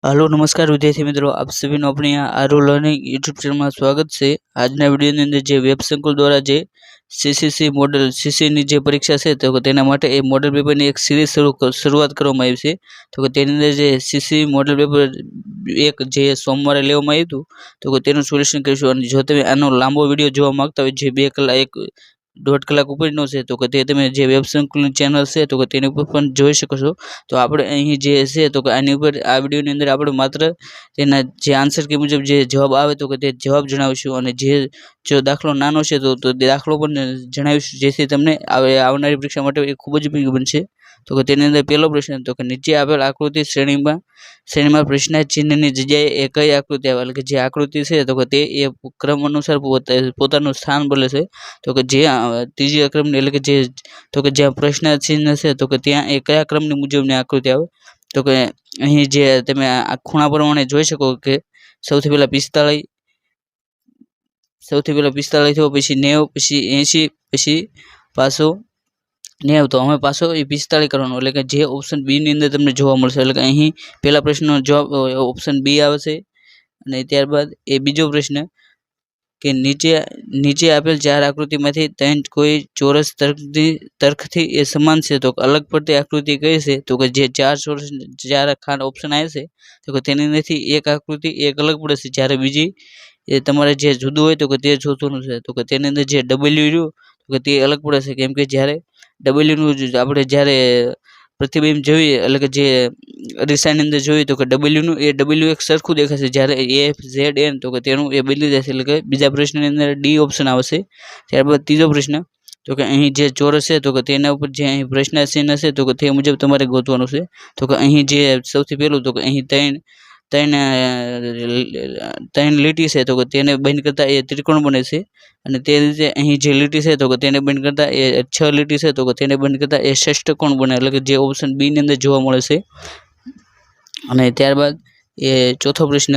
Hello नमस्कार विद्यार्थी मित्रों, आप सभी नो अपने यहाँ आरो लर्निंग यूट्यूब चैनल में स्वागत है। આજના વિડીયોની અંદર જે વેબ સંકુલ દ્વારા જે સીસીસી મોડલ સીસીની જે પરીક્ષા છે તો તેના માટે એ મોડલ પેપરની એક સિરીઝ શરૂઆત કરવામાં આવી છે। તો તેની અંદર જે સીસી મોડલ પેપર એક જે સોમવારે લેવામાં આવ્યું હતું તો તેનું સોલ્યુશન કરીશું। અને જો તમે આનો લાંબો વિડીયો જોવા માંગતા હોય જે 2 કલાક 1.5 કલાક ઉપરનો છે તો તે તમે જે વેબ સંકુલની ચેનલ છે તો તેની ઉપર પણ જોઈ શકો છો। તો આપણે અહીં જે છે તો આની ઉપર આ વિડીયોની અંદર આપણે માત્ર તેના જે આન્સર કે મુજબ જે જવાબ આવે તો તે જવાબ જણાવીશું અને જો દાખલો નાનો છે તો તે દાખલો પણ જણાવીશું, જેથી તમને આવનારી પરીક્ષા માટે એ ખૂબ જ ઉપયોગી બનશે। તો તેની અંદર પહેલો પ્રશ્ન તો કે નીચે આપેલ આકૃતિ શ્રેણીમાં પ્રશ્ન ચિહ્નની જગ્યાએ એ કઈ આકૃતિ આવે, એટલે કે જે આકૃતિ છે તો તે એ ક્રમ અનુસાર પોતાનું સ્થાન બોલે છે। તો કે જે ત્રીજા ક્રમની એટલે કે જે તો કે જ્યાં પ્રશ્ન ચિહ્ન છે તો કે ત્યાં એ કયા ક્રમની મુજબની આકૃતિ આવે, તો કે અહીં જે તમે આ ખૂણા પ્રમાણે જોઈ શકો કે સૌથી પહેલા 45 થયો, પછી 90, પછી 80, પછી પાછો 90। તો અમે પાછો એ 45 કરવાનો, એટલે કે જે ઓપ્શન બી ની અંદર તમને જોવા મળશે। એટલે કે અહીં પહેલા પ્રશ્નનો જવાબ ઓપ્શન બી આવશે। અને ત્યારબાદ એ બીજો પ્રશ્ન કે નીચે આપેલ 4 આકૃતિમાંથી 3 કોઈ ચોરસ તર્કથી એ સમાન છે તો અલગ પડતી આકૃતિ કઈ છે, તો કે જે 4 ચોરસ 4 ખાંડ ઓપ્શન આવે છે તો કે તેની અંદરથી એક આકૃતિ એક અલગ પડે છે, જ્યારે બીજી એ તમારે જે જુદું હોય તો કે તે જોવાનું છે। તો કે તેની અંદર જે ડબલ્યુ રહ્યું તો કે તે અલગ પડે છે, કેમ કે જ્યારે ડબલ્યુનું આપણે જ્યારે પ્રતિબિંબ જોઈએ એટલે કે જે અરીસાની અંદર જોઈએ તો કે ડબલ્યુનું એ ડબલ્યુ એક સરખું દેખાશે, જ્યારે એફ ઝેડ એન તો કે તેનું એ બદલી જશે। એટલે કે બીજા પ્રશ્નની અંદર ડી ઓપ્શન આવશે। ત્યારબાદ ત્રીજો પ્રશ્ન તો કે અહીં જે ચોરસ છે તો કે તેના ઉપર જે અહીં પ્રશ્ન ચિહ્ન છે તો કે તે મુજબ તમારે ગોતવાનું છે। તો કે અહીં જે સૌથી પહેલું તો કે અહીં ત્રણ લીટી છે તો કે તેને બંધ કરતા એ ત્રિકોણ બને છે, અને તે રીતે અહીં જે લીટી છે તો કે તેને બંધ કરતા એ 6 લીટી છે તો કે તેને બંધ કરતા એ ષષ્ઠકોણ બને, એટલે કે જે ઓપ્શન બી ની અંદર જોવા મળે છે। અને ત્યારબાદ એ ચોથો પ્રશ્ન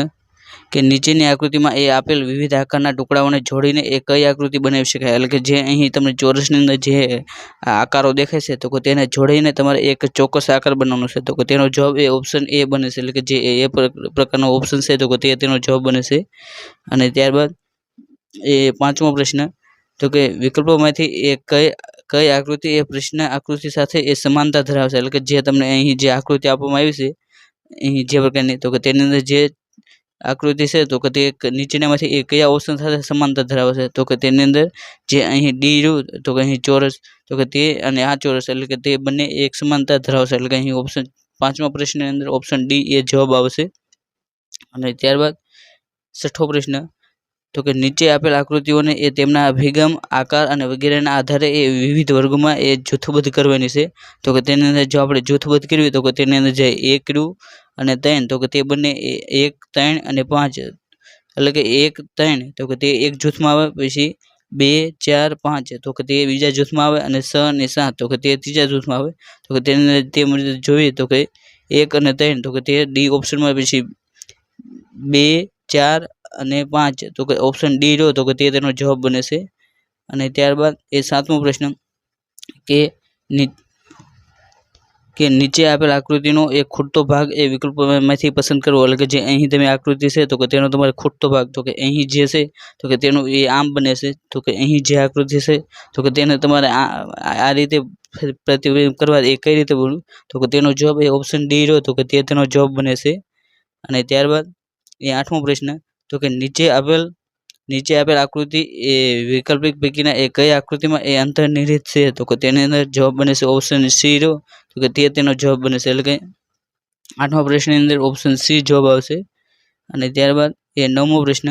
કે નીચેની આકૃતિમાં એ આપેલ વિવિધ આકારના ટુકડાઓને જોડીને એ કઈ આકૃતિ બનાવી શકાય, એટલે કે જે અહીં તમને ચોરસની અંદર જે આકારો દેખાય છે તો કે તેને જોડીને તમારે એક ચોક્કસ આકાર બનાવવાનો છે। તો કે તેનો જવાબ એ ઓપ્શન એ બને છે, એટલે કે જે એ પ્રકારનો ઓપ્શન છે તો કે તેનો જવાબ બને છે। અને ત્યારબાદ એ પાંચમો પ્રશ્ન તો કે વિકલ્પોમાંથી એ કઈ આકૃતિ એ પ્રશ્ન આકૃતિ સાથે એ સમાનતા ધરાવશે, એટલે કે જે તમને અહીં જે આકૃતિ આપવામાં આવી છે અહીં જે પ્રકારની તો કે તેની અંદર જે આકૃતિ છે તો કે તે નીચેનામાંથી એ કયા ઓપ્શન સાથે સમાનતા ધરાવે છે, તો કે તેની અંદર જે અહીં ડી રહ્યું તો કે અહીં ચોરસ તો કે તે અને આ ચોરસ એટલે કે તે બંને એક સમાનતા ધરાવશે, એટલે કે અહીં ઓપ્શન પાંચમા પ્રશ્નની અંદર ઓપ્શન ડી એ જવાબ આવશે। અને ત્યારબાદ છઠ્ઠો પ્રશ્ન તો કે નીચે આપેલ આકૃતિઓને એ તેમના અભિગમ આકાર અને વગેરેના આધારે એ વિવિધ વર્ગોમાં એ જૂથબદ્ધ કરવાની છે। તો કે તેની અંદર જો આપણે જૂથબદ્ધ કરવી તો કે તેની અંદર જે 1 રહ્યું અને 3 તો કે તે બંને 1, 3 અને 5 એટલે કે 1, 3 તો કે તે એક જૂથમાં આવે, પછી 2, 4, 5 તો કે તે બીજા જૂથમાં આવે, અને 6 અને 7 તો કે તે ત્રીજા જૂથમાં આવે। તો કે તેની અંદર તે મુજબ જોઈએ તો કે 1 અને 3 તો કે તે ડી ઓપ્શનમાં, પછી 2, 4 અને 5 તો કે ઓપ્શન ડી રહ્યો તો કે તેનો જવાબ બને છે। અને ત્યારબાદ એ સાતમો પ્રશ્ન કે નીચે આપેલ આકૃતિનો એક ખૂટતો ભાગ એ વિકલ્પોમાંથી પસંદ કરવો, એટલે કે જે અહીં તમે આકૃતિ છે તો કે તેનો તમારે ખૂટતો ભાગ તો કે અહીં જે છે તો કે તેનું એ આમ બને છે, તો કે અહીં જે આકૃતિ છે તો કે તેને તમારે આ રીતે પ્રતિબિંબ કરવા એ કઈ રીતે બનવું, તો કે તેનો જવાબ એ ઓપ્શન ડી રહ્યો તો કે તેનો જવાબ બને છે। અને ત્યારબાદ એ આઠમો પ્રશ્ન તો કે નીચે આપેલ આકૃતિ એ વૈકલ્પિક પૈકીના એ કઈ આકૃતિમાં એ અંતર્નિહિત છે, તો કે તેની અંદર જવાબ બને છે ઓપ્શન સી રહ્યો તો કે તેનો જવાબ બને છે, એટલે કે આઠમા પ્રશ્નની અંદર ઓપ્શન સી જવાબ આવશે। અને ત્યારબાદ એ નવમો પ્રશ્ન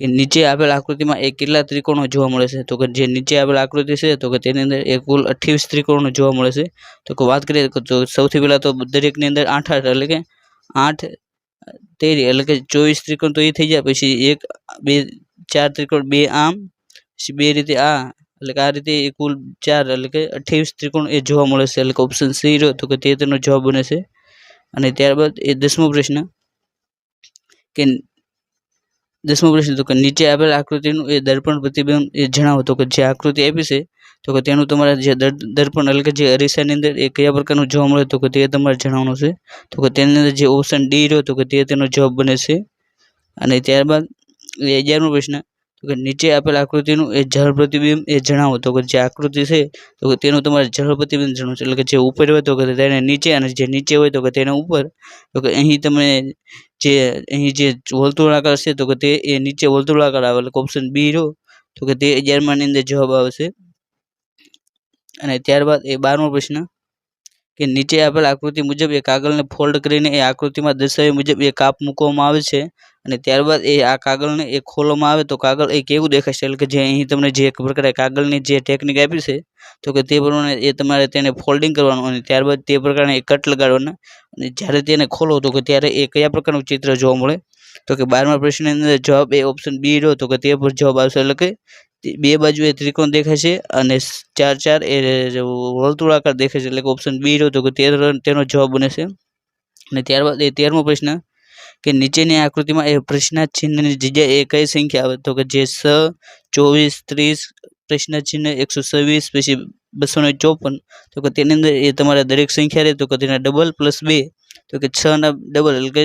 કે નીચે આપેલ આકૃતિમાં એ કેટલા ત્રિકોણો જોવા મળે છે, તો કે જે નીચે આપેલ આકૃતિ છે તો કે તેની અંદર એ કુલ 28 ત્રિકોણો જોવા મળે છે। તો કે વાત કરીએ તો સૌથી પહેલા તો દરેકની અંદર 8 એટલે કે 8 13 એટલે કે 24 ત્રિકોણ તો એ થઈ જાય, પછી 1, 2, 4 ત્રિકોણ 2 આમ, પછી 2 રીતે આ એટલે કે આ રીતે એ કુલ 4 એટલે કે 28 ત્રિકોણ એ જોવા મળે છે, એટલે કે ઓપ્શન સી રહ્યો તો કે તેનો જવાબ બને છે। અને ત્યારબાદ એ દસમો પ્રશ્ન તો કે નીચે આપેલ આકૃતિનું એ દર્પણ પ્રતિબિંબ એ જણાવો, તો કે જે આકૃતિ આપી છે તો કે તેનું તમારે જે દર્પણ એટલે કે જે અરીસાની અંદર એ કયા પ્રકારનું જોવા મળે તો કે તે તમારે જણાવવાનું છે. તો કે તેની અંદર જે ઓપ્શન ડી રહ્યો તો કે તે તેનો જવાબ બને છે. અને ત્યારબાદ 11મો પ્રશ્ન તો કે નીચે આપેલ આકૃતિનું એ જળ પ્રતિબિંબ એ જણાવો. તો કે જે આકૃતિ છે તો કે તેનું તમારે જળ પ્રતિબિંબ જણાવવું છે. એટલે કે જે ઉપર હોય તો કે તેને નીચે અને જે નીચે હોય તો કે તેને ઉપર. તો કે અહીં તમે જે વર્તુળાકાર છે તો કે તે એ નીચે વર્તુળાકાર આવે એટલે ઓપ્શન બી રહ્યો તો કે તે 11માની અંદર જવાબ આવશે. અને ત્યારબાદ 12મો પ્રશ્ન કે નીચે આપેલ આકૃતિ મુજબ એ કાગળને ફોલ્ડ કરીને એ આકૃતિમાં દર્શાવ્યા મુજબ એ કાપ મૂકવામાં આવે છે. અને ત્યારબાદ આ કાગળને ખોલવામાં આવે તો કાગળ એ કેવું દેખાશે. એટલે કે જે અહીં તમને જે પ્રકારે કાગળની જે ટેકનિક આપી છે તો કે તે પ્રમાણે તમારે તેને ફોલ્ડિંગ કરવાનું અને ત્યારબાદ તે પ્રકારે કટ લગાડવાના. અને જ્યારે તેને ખોલો તો કે ત્યારે એ કયા પ્રકારનું ચિત્ર જોવા મળે. તો કે 12મા પ્રશ્નની અંદર જવાબ ઓપ્શન બી રહ્યો તો કે તે પર જવાબ આવશે. એટલે કે બે બાજુ ત્રિકોણ દેખાય છે અને 4 વર્તુળાકાર દેખાય છે. એટલે કે ઓપ્શન બી રહ્યો તો કે તેનો જવાબ બને છે. અને ત્યારબાદ 13મો પ્રશ્ન કે નીચેની આકૃતિમાં પ્રશ્નાર્થ ચિહ્નની જગ્યાએ કઈ સંખ્યા આવે. તો કે જે 6, 24, 30, પ્રશ્નાર્થ ચિહ્ન 126 પછી 254. તો કે તેની અંદર તમારે દરેક સંખ્યા રહે તો કે તેના ડબલ પ્લસ 2 તો કે 6 ના ડબલ એટલે કે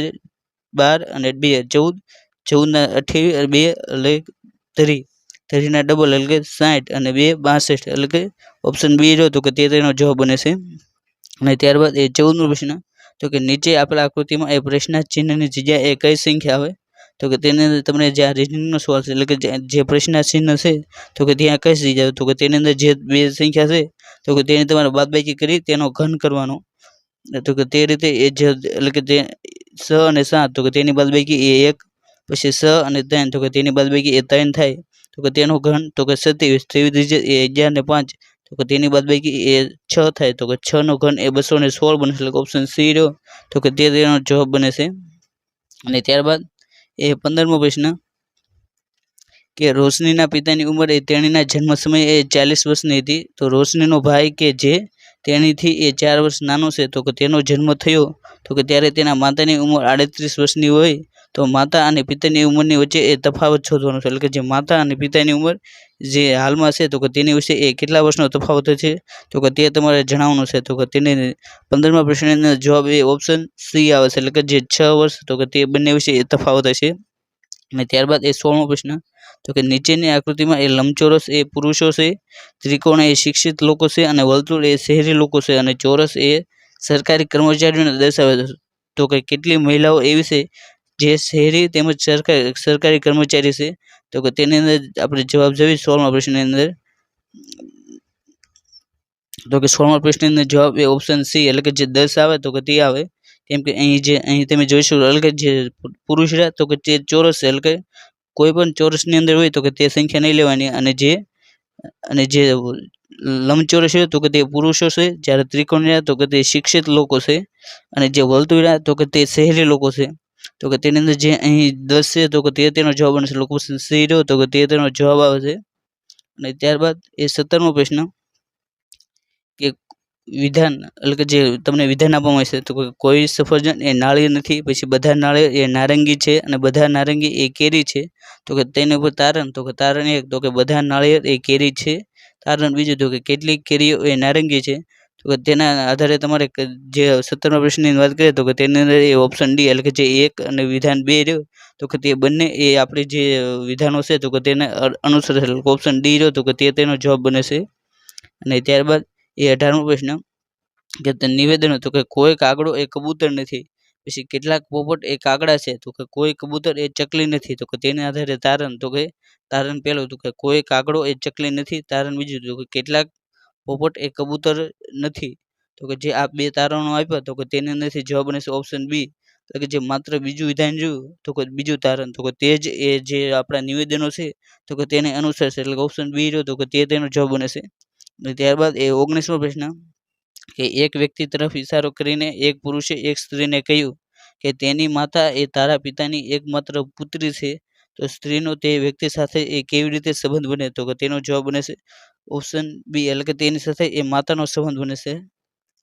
12 અને 2 14, 14 ના 28 અને 2 એટલે 30 ના ડબલ એટલે કે 60 અને 2 62 એટલે કે ઓપ્શન બી રહ્યો તો કે તેનો જવાબ બને છે. અને ત્યારબાદ 14મો પ્રશ્ન તો કે નીચે આપેલા આકૃતિમાં પ્રશ્નાર્થ ચિહ્નની જગ્યાએ કઈ સંખ્યા આવે. તો કે તેને તમને જે રીઝનિંગનો સવાલ છે એટલે કે જે પ્રશ્નાર્થ ચિહ્ન છે તો કે ત્યાં કઈ જગ્યાએ તો કે તેની અંદર જે બે સંખ્યા છે તો કે તેની તમારે બાદબાકી કરી તેનો ઘન કરવાનો. તો કે તે રીતે એટલે કે તે 6 અને 7 તો કે તેની બાદબાકી 1 પછી 6 અને 3 તો કે તેની બાદબાકી 3 થાય તો કે તેનો ઘન તો કે 27. તેવી રીતે 11 અને 5 તો કે તેની બાદબાકી 6 થાય તો કે 6 નો ઘન 216 બને. એટલે ઓપ્શન સી રહ્યો તો કે તેનો જવાબ બને છે. અને ત્યારબાદ 15મો પ્રશ્ન કે રોશનીના પિતાની ઉંમર તેણીના જન્મ સમયે 40 વર્ષની હતી. તો રોશનીનો ભાઈ કે જે તેણીથી 4 વર્ષ નાનો છે તો કે તેનો જન્મ થયો તો કે ત્યારે તેના માતાની ઉંમર 38 વર્ષની હોય. તો માતા અને પિતાની ઉંમરની વચ્ચે તફાવત શોધવાનો છે. એટલે કે જે માતા અને પિતાની ઉંમર જે હાલમાં છે તો કે તેની વચ્ચે કેટલા વર્ષનો તફાવત છે તો કે તે તમારે જણાવવાનું છે. તો કે તેને 15મા પ્રશ્નનો જવાબ ઓપ્શન સી આવે છે. એટલે કે જે 6 વર્ષ તો કે તે બંને વચ્ચે તફાવત હશે. અને ત્યારબાદ 16મો પ્રશ્ન તો કે નીચેની આકૃતિમાં લંબચોરસ પુરુષો છે, ત્રિકોણ શિક્ષિત લોકો છે અને વર્તુળ શહેરી લોકો છે અને ચોરસ સરકારી કર્મચારીઓને દર્શાવે છે. તો કે કેટલી મહિલાઓ એવી છે જે શહેરી તેમજ સરકારી કર્મચારી છે. તો કે તેની અંદર આપણે જવાબ જોઈએ 16મા પ્રશ્નની અંદર. તો કે 16મા પ્રશ્નની અંદર જવાબ ઓપ્શન સી એટલે કે જે 10 આવે તો કે તે આવે. કેમ કે અહીં તમે જોઈશું એટલે કે જે પુરુષ રહ્યા તો કે તે ચોરસ છે. એટલે કે કોઈ પણ ચોરસની અંદર હોય તો કે તે સંખ્યા નહીં લેવાની. અને જે લંબચોરસ છે તો કે તે પુરુષો છે. જ્યારે ત્રિકોણ રહ્યા તો કે તે શિક્ષિત લોકો છે. અને જે વર્તુળ રહ્યા તો કે તે શહેરી લોકો છે. તો કે તેની અંદર જે અહીં 10 છે તો કે તેનો જવાબ બનશે. ઓપ્શન સી રહ્યો તો કે તેનો જવાબ આવે છે. અને ત્યારબાદ 17મો પ્રશ્ન કે વિધાન એટલે કે જે તમને વિધાન આપવામાં આવશે તો કોઈ સફરજન નાળિયેર નથી, પછી બધા નાળિયેર નારંગી છે અને બધા નારંગી કેરી છે. તો કે તેના ઉપર તારણ તો કે તારણ 1 તો કે બધા નાળિયેર કેરી છે. તારણ 2 તો કે કેટલીક કેરીઓ નારંગી છે. તો કે તેના આધારે તમારે જે 17મા પ્રશ્નની વાત કરીએ તો કે તેની અંદર ઓપ્શન ડી એટલે કે જે 1 અને વિધાન 2 રહ્યો તો કે તે બંને આપણે જે વિધાનો છે તો કે તેને અનુસરે છે. ઓપ્શન ડી રહ્યો તો કે તેનો જવાબ બને છે. અને ત્યારબાદ 18મો પ્રશ્ન કે નિવેદનો તો કે કોઈ કાગડો કબૂતર નથી, પછી કેટલાક પોપટ કાગડા છે તો કે કોઈ કબૂતર ચકલી નથી. તો કે તેના આધારે તારણ તો કે તારણ પહેલું તો કે કોઈ કાગડો ચકલી નથી. તારણ બીજું તો કે કેટલાક પોપટ કબૂતર નથી. તો કે જે આ બે તારણો આપ્યા તો કે તેની અંદરથી જવાબ બને છે ઓપ્શન બી. એટલે કે જે માત્ર બીજું વિધાન જોયું તો કે બીજું તારણ તો કે તે જ જે આપણા નિવેદનો છે તો કે તેને અનુસરશે. એટલે ઓપ્શન બી રહ્યો તો કે તેનો જવાબ બને છે. અને ત્યારબાદ 19મો પ્રશ્ન કે એક વ્યક્તિ તરફ ઇશારો કરીને એક પુરુષે એક સ્ત્રીને કહ્યું કે તેની માતા તારા પિતાની એકમાત્ર પુત્રી છે. તો સ્ત્રીનો તે વ્યક્તિ સાથે કેવી રીતે સંબંધ બને તો કે તેનો જવાબ બને છે ઓપ્શન બી એટલે કે તેની સાથે માતાનો સંબંધ બને છે.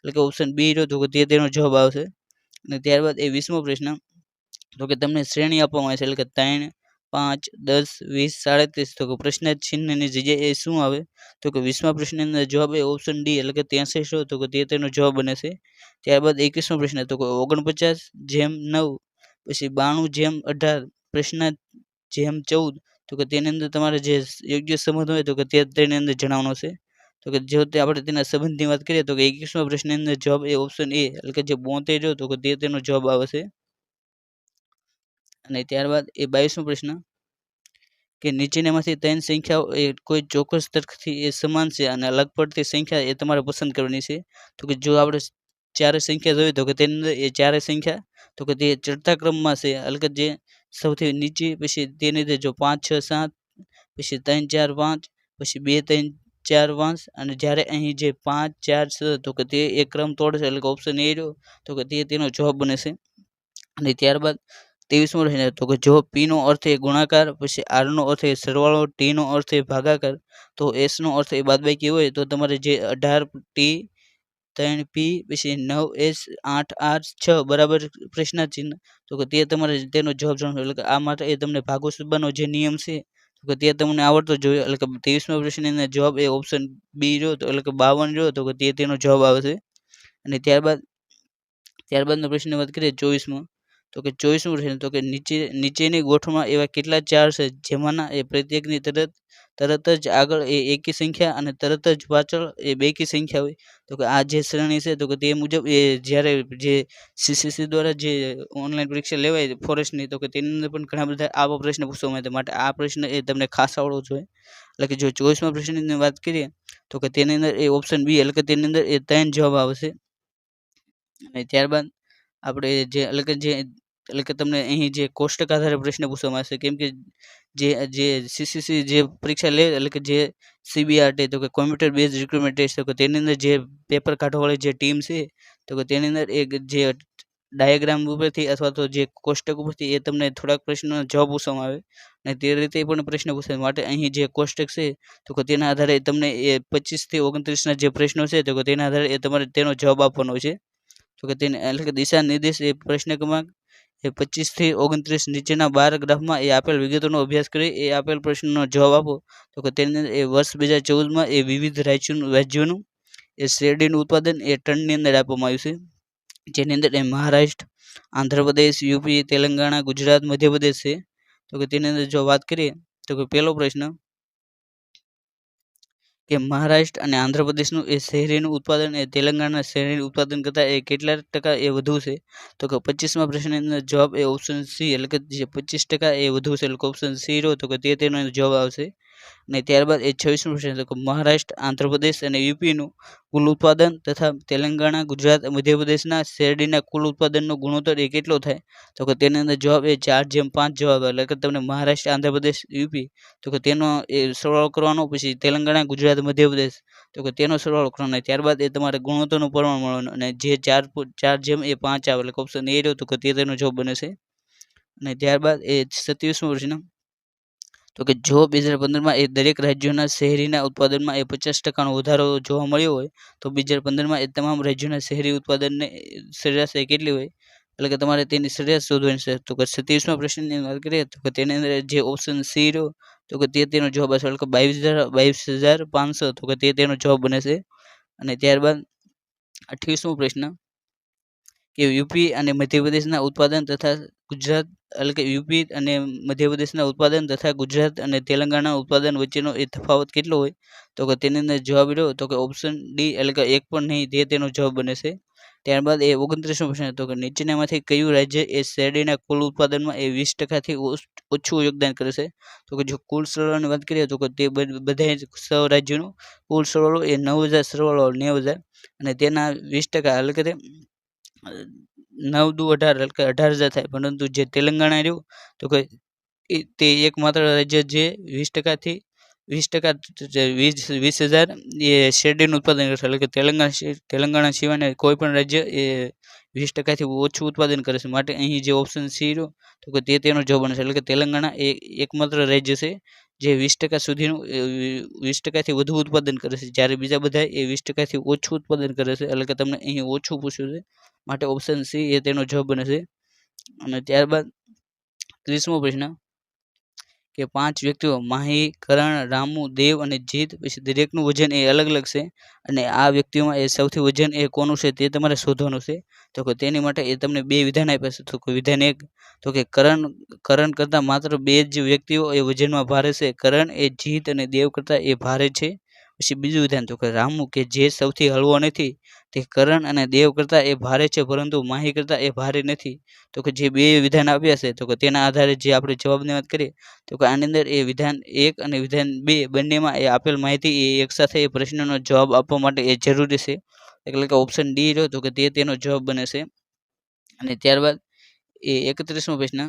એટલે કે ઓપ્શન બી રહ્યો તો કે તેનો જવાબ આવશે. અને ત્યારબાદ 20મો પ્રશ્ન તો કે તમને શ્રેણી આપવામાં આવે છે. એટલે કે 3, 5, 10, 20, 37 તો કે પ્રશ્ન ચિહ્નની જગ્યાએ એ શું આવે તો કે 20મા પ્રશ્નની અંદર જવાબ એ ઓપ્શન ડી એટલે કે 63 હોય તો કે તે તેનો જવાબ બને છે. ત્યારબાદ 21મો પ્રશ્ન તો કે 49/9 પછી 92/18 પ્રશ્ન જેમ 14 તો કે તેની અંદર તમારે જે યોગ્ય સંબંધ હોય તો કે તે તેની અંદર જણાવવાનો છે. તો કે જો તે આપણે તેના સંબંધની વાત કરીએ તો કે 21મા પ્રશ્નની અંદર જવાબ એ ઓપ્શન એ એટલે કે જે 72 હોય તો કે તે તેનો જવાબ આવે છે. અને ત્યારબાદ એ 22મો પ્રશ્ન કે નીચેનામાંથી 3 સંખ્યાઓ એ કોઈ ચોક્કસ તર્કથી એ સમાન છે અને અલગ પડતી સંખ્યા એ તમારે પસંદ કરવાની છે. તો કે જો આપણે ચારે સંખ્યા જોઈએ તો કે તેની અંદર એ ચારે સંખ્યા તો કે તે ચડતા ક્રમમાં છે એટલે કે જે સૌથી નીચે પછી તેની અંદર જો 5, 6, 7 પછી 3, 4, 5 પછી 2, 3, 4, 5 અને જ્યારે અહીં જે 5, 4, 6 તો કે તે એક ક્રમ તોડશે એટલે કે ઓપ્શન એ રહ્યો તો કે તે તેનો જવાબ બને છે. અને ત્યારબાદ 23મો પ્રશ્ન તો કે જો P નો અર્થ એ ગુણાકાર પછી R નો અર્થ એ સરવાળો T નો અર્થ એ ભાગાકાર તો S નો અર્થ એ બાદબાકી હોય તો તમારે જે 18T 3P પછી 9S 8R 6 બરાબર પ્રશ્ન ચિહ્ન તો કે તે તમારે તેનો જવાબ જાણવો એટલે કે આ માટે એ તમને ભાગો સુબાનો જે નિયમ છે તો કે તે તમને આવડતો જોઈએ એટલે કે 23મા પ્રશ્નનો જવાબ એ ઓપ્શન બી રહ્યો તો એટલે કે 52 રહ્યો તો કે તે તેનો જવાબ આવે છે. અને ત્યારબાદનો પ્રશ્ન વાત કરીએ 24મો તો કે 24મો પ્રશ્ન તો કે નીચેની ગોઠવણમાં એવા કેટલા ચાર છે જેમાંના એ પ્રત્યેકની તરત જ આગળ એ એકી સંખ્યા અને તરત જ પાછળ એ બેકી સંખ્યા હોય તો કે આ જે શ્રેણી છે તો કે તે મુજબ એ જ્યારે જે CCC દ્વારા જે ઓનલાઈન પરીક્ષા લેવાય ફોરેસ્ટની તો કે તેની અંદર પણ ઘણા બધા આવા પ્રશ્ન પૂછવામાં આવે માટે આ પ્રશ્ન એ તમને ખાસ આવડવો જોઈએ. એટલે કે જો 24મા પ્રશ્નની વાત કરીએ તો કે તેની અંદર એ ઓપ્શન બી એટલે કે તેની અંદર એ 3 જવાબ આવશે. અને ત્યારબાદ આપણે એટલે કે તમને અહીં જે કોષ્ટક આધારે પ્રશ્ન પૂછવામાં આવશે કેમ કે જે CCC જે પરીક્ષા લે એટલે કે જે CBRT તો કે કોમ્પ્યુટર બેઝ રિક્રુટમેન્ટ ટેસ્ટ તો કે તેની અંદર જે પેપર કાઢવાવાળી જે ટીમ છે તો કે તેની અંદર એક જે ડાયાગ્રામ ઉપરથી અથવા તો જે કોષ્ટક ઉપરથી એ તમને થોડાક પ્રશ્નોના જવાબ પૂછવામાં આવે અને તે રીતે પણ પ્રશ્ન પૂછાય માટે અહીં જે કોષ્ટક છે તો કે તેના આધારે તમને એ 25 થી 29ના જે પ્રશ્નો છે તો કે તેના આધારે એ તમારે તેનો જવાબ આપવાનો છે. તો કે તેને એટલે કે દિશા નિર્દેશ એ પ્રશ્ન ક્રમાંક એ 25 થી 29 નીચેના 12 ગ્રાફમાં એ આપેલ વિગતોનો અભ્યાસ કરી એ આપેલ પ્રશ્નનો જવાબ આપો તો કે તેની અંદર એ વર્ષ 2014માં એ વિવિધ રાજ્યોનું એ શેરડીનું ઉત્પાદન એ ટનની અંદર આપવામાં આવ્યું છે જેની અંદર એ મહારાષ્ટ્ર, આંધ્રપ્રદેશ, યુપી, તેલંગાણા, ગુજરાત, મધ્યપ્રદેશ છે. તો કે તેની અંદર જો વાત કરીએ તો કે પહેલો પ્રશ્ન કે મહારાષ્ટ્ર અને આંધ્રપ્રદેશનું એ શહેરીનું ઉત્પાદન એ તેલંગાણા શહેરીનું ઉત્પાદન કરતાં એ કેટલા ટકા એ વધુ છે તો કે 25મા પ્રશ્નની અંદર જવાબ એ ઓપ્શન સી એટલે કે જે 25% એ વધુ છે એટલે કે ઓપ્શન સી રહ્યો તો કે તે તેનો જવાબ આવશે. અને ત્યારબાદ એ 26મો પ્રશ્ન તો કે મહારાષ્ટ્ર, આંધ્રપ્રદેશ અને યુપીનું કુલ ઉત્પાદન તથા તેલંગાણા, ગુજરાત, મધ્યપ્રદેશના શેરડીના કુલ ઉત્પાદનનો ગુણોત્તર એ કેટલો થાય તો કે તેની અંદર જવાબ એ 4:5 જવાબ એટલે કે તમને મહારાષ્ટ્ર, આંધ્રપ્રદેશ, યુપી તો કે તેનો એ સરવાળો કરવાનો પછી તેલંગાણા, ગુજરાત, મધ્યપ્રદેશ તો કે તેનો સરવાળો કરવાનો ત્યારબાદ એ તમારે ગુણોત્તરનું પ્રમાણ મળવાનું અને જે 4:5 આવે એટલે ઓપ્શન એ રહ્યો તો કે તે તેનો જવાબ બને છે. અને ત્યારબાદ એ 27મો પ્રશ્ન તો કે જો 2015માં એ દરેક રાજ્યોના શહેરીના ઉત્પાદનમાં એ 50%નો વધારો જોવા મળ્યો હોય તો 2015માં એ તમામ રાજ્યોના શહેરી ઉત્પાદનને સરેરાશ કેટલી હોય એટલે કે તમારે તેની સરેરાશ શોધવાની છે. તો કે 27મા પ્રશ્નની વાત કરીએ તો કે તેની અંદર જે ઓપ્શન સી રહ્યો તો કે તે તેનો જવાબ હશે એટલે કે 22,500 તો કે તે તેનો જવાબ બને છે. અને ત્યારબાદ 28મો પ્રશ્ન કે યુપી અને મધ્યપ્રદેશના ઉત્પાદન તથા ગુજરાત એટલે કે યુપી અને મધ્યપ્રદેશના ઉત્પાદન તથા ગુજરાત અને તેલંગાણા ઉત્પાદન વચ્ચેનો એ તફાવત કેટલો હોય તો કે તેની અંદર જવાબ રહ્યો તો કે ઓપ્શન ડી એટલે કે એક પણ નહીં તે તેનો જવાબ બને છે. ત્યારબાદ એ 29મો પ્રશ્ન તો કે નીચેનામાંથી કયું રાજ્ય એ શેરડીના કુલ ઉત્પાદનમાં એ 20%થી ઓછું યોગદાન કરે છે તો કે જો કુલ સરવાળાની વાત કરીએ તો કે તે બધા 100 રાજ્યોનું કુલ સરવાળો એ 9,000 સરવાળો 90,000 અને તેના 20% એટલે કે 9 દુ 18 એટલે કે 18,000 થાય પરંતુ જે તેલંગાણા રહ્યું તો કે તે એકમાત્ર રાજ્ય જે 20%થી 20,000 એ શેરડીનું ઉત્પાદન કરશે એટલે કે તેલંગાણા સિવાયના કોઈ પણ રાજ્ય એ 20%થી ઓછું ઉત્પાદન કરે છે માટે અહીં જે ઓપ્શન સી રહ્યો તો કે તે તેનો જવાબ બનશે એટલે કે તેલંગાણા એ એકમાત્ર રાજ્ય છે જે 20% સુધીનું 20%થી વધુ ઉત્પાદન કરે છે જ્યારે બીજા બધા એ 20%થી ઓછું ઉત્પાદન કરે છે એટલે કે તમને અહીં ઓછું પૂછ્યું છે માટે ઓપ્શન સી એ તેનો જવાબ બને છે. અને ત્યારબાદ 30મો પ્રશ્ન કે 5 વ્યક્તિઓ માહી, કરણ, રામુ, દેવ અને જીત, પછી દરેકનું વજન એ અલગ અલગ છે અને આ વ્યક્તિઓમાં એ સૌથી વજન એ કોનું છે તે તમારે શોધવાનું છે. તો કે તેની માટે એ તમને 2 વિધાન આપ્યા છે. તો કે વિધાન 1 તો કે કરણ કરતાં માત્ર 2 જ વ્યક્તિઓ એ વજનમાં ભારે છે. કરણ એ જીત અને દેવ કરતાં એ ભારે છે. પછી બીજું વિધાન તો કે રામુ કે જે સૌથી હળવો નથી, તે કરણ અને દેવ કરતાં એ ભારે છે પરંતુ માહી કરતાં એ ભારે નથી. તો કે જે 2 વિધાન આપ્યા છે તો કે તેના આધારે જે આપણે જવાબની વાત કરીએ તો કે આની અંદર એ વિધાન 1 અને વિધાન 2 બંનેમાં એ આપેલ માહિતી એ એકસાથે એ પ્રશ્નનો જવાબ આપવા માટે એ જરૂરી છે. એટલે કે ઓપ્શન ડી રહ્યો તો કે તે તેનો જવાબ બને છે. અને ત્યારબાદ એ 31મો પ્રશ્ન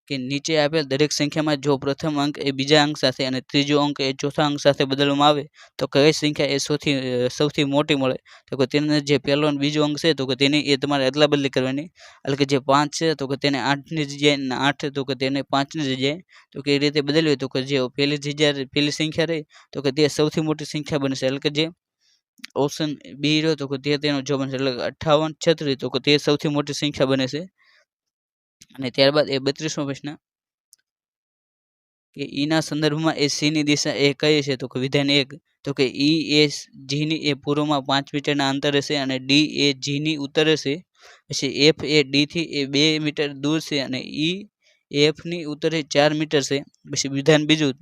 કે નીચે આપેલ દરેક સંખ્યામાં જો પ્રથમ અંક એ બીજા અંક સાથે અને ત્રીજો અંક એ ચોથા અંક સાથે બદલવામાં આવે તો કઈ સંખ્યા એ સૌથી મોટી મળે. તો કે તેની અંદર જે પહેલો અને બીજો અંક છે તો કે તેની એ તમારે અદલા બદલી કરવાની. એટલે કે જે 5 છે તો કે તેને 8ની જગ્યાએ અને 8 તો કે તેને 5ની જગ્યાએ તો કે એ રીતે બદલવી તો કે જે પહેલી સંખ્યા રહી તો કે તે સૌથી મોટી સંખ્યા બનશે. એટલે કે જે ઓપ્શન બી રહ્યો તો કે તે તેનો જવાબ બનશે. એટલે 58 36 તો કે તે સૌથી મોટી સંખ્યા બને છે. અને ત્યારબાદ એ 32મો પ્રશ્ન કે ઈના સંદર્ભમાં એ સી ની દિશા એ કઈ છે. તો કે વિધાન 1 તો કે ઈ એ જીની એ પૂર્વમાં 5 મીટરના અંતરે છે અને ડી એ જીની ઉત્તરે છે. પછી એફ એ ડીથી એ 2 મીટર દૂર છે અને ઈ એફની ઉત્તરે 4 મીટર છે. પછી વિધાન બીજું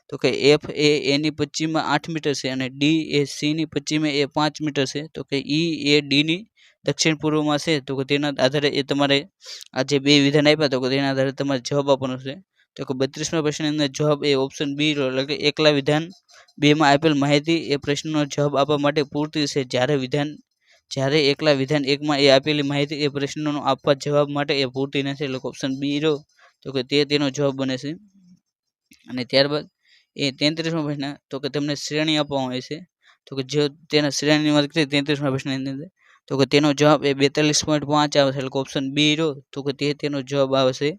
તો કે એફ એ એની પશ્ચિમમાં 8 મીટર છે અને ડી એ સીની પશ્ચિમે એ 5 મીટર છે. તો કે ઈ એ ડીની દક્ષિણ પૂર્વમાં છે. તો કે તેના આધારે એ તમારે આ જે 2 વિધાન આપ્યા તો કે તેના આધારે તમારે જવાબ આપવાનો છે. તો કે 32મા પ્રશ્નની અંદર જવાબ એ ઓપ્શન બી રહ્યો. એટલે કે એકલા વિધાન 2માં આપેલ માહિતી એ પ્રશ્નનો જવાબ આપવા માટે પૂરતી છે. જ્યારે એકલા વિધાન 1માં એ આપેલી માહિતી એ પ્રશ્નનો આપવા જવાબ માટે એ પૂરતી નથી. એટલે ઓપ્શન બી રહ્યો તો કે તે તેનો જવાબ બને છે. અને ત્યારબાદ એ 33મો પ્રશ્ન તો કે તમને શ્રેણી આપવામાં આવે છે. તો કે જો તેના શ્રેણીની વાત કરીએ 33મા પ્રશ્નની અંદર તો કે તેનો જવાબ એ 42.5 આવે છે. એટલે ઓપ્શન બી રહ્યો તો કે તે તેનો જવાબ આવે છે.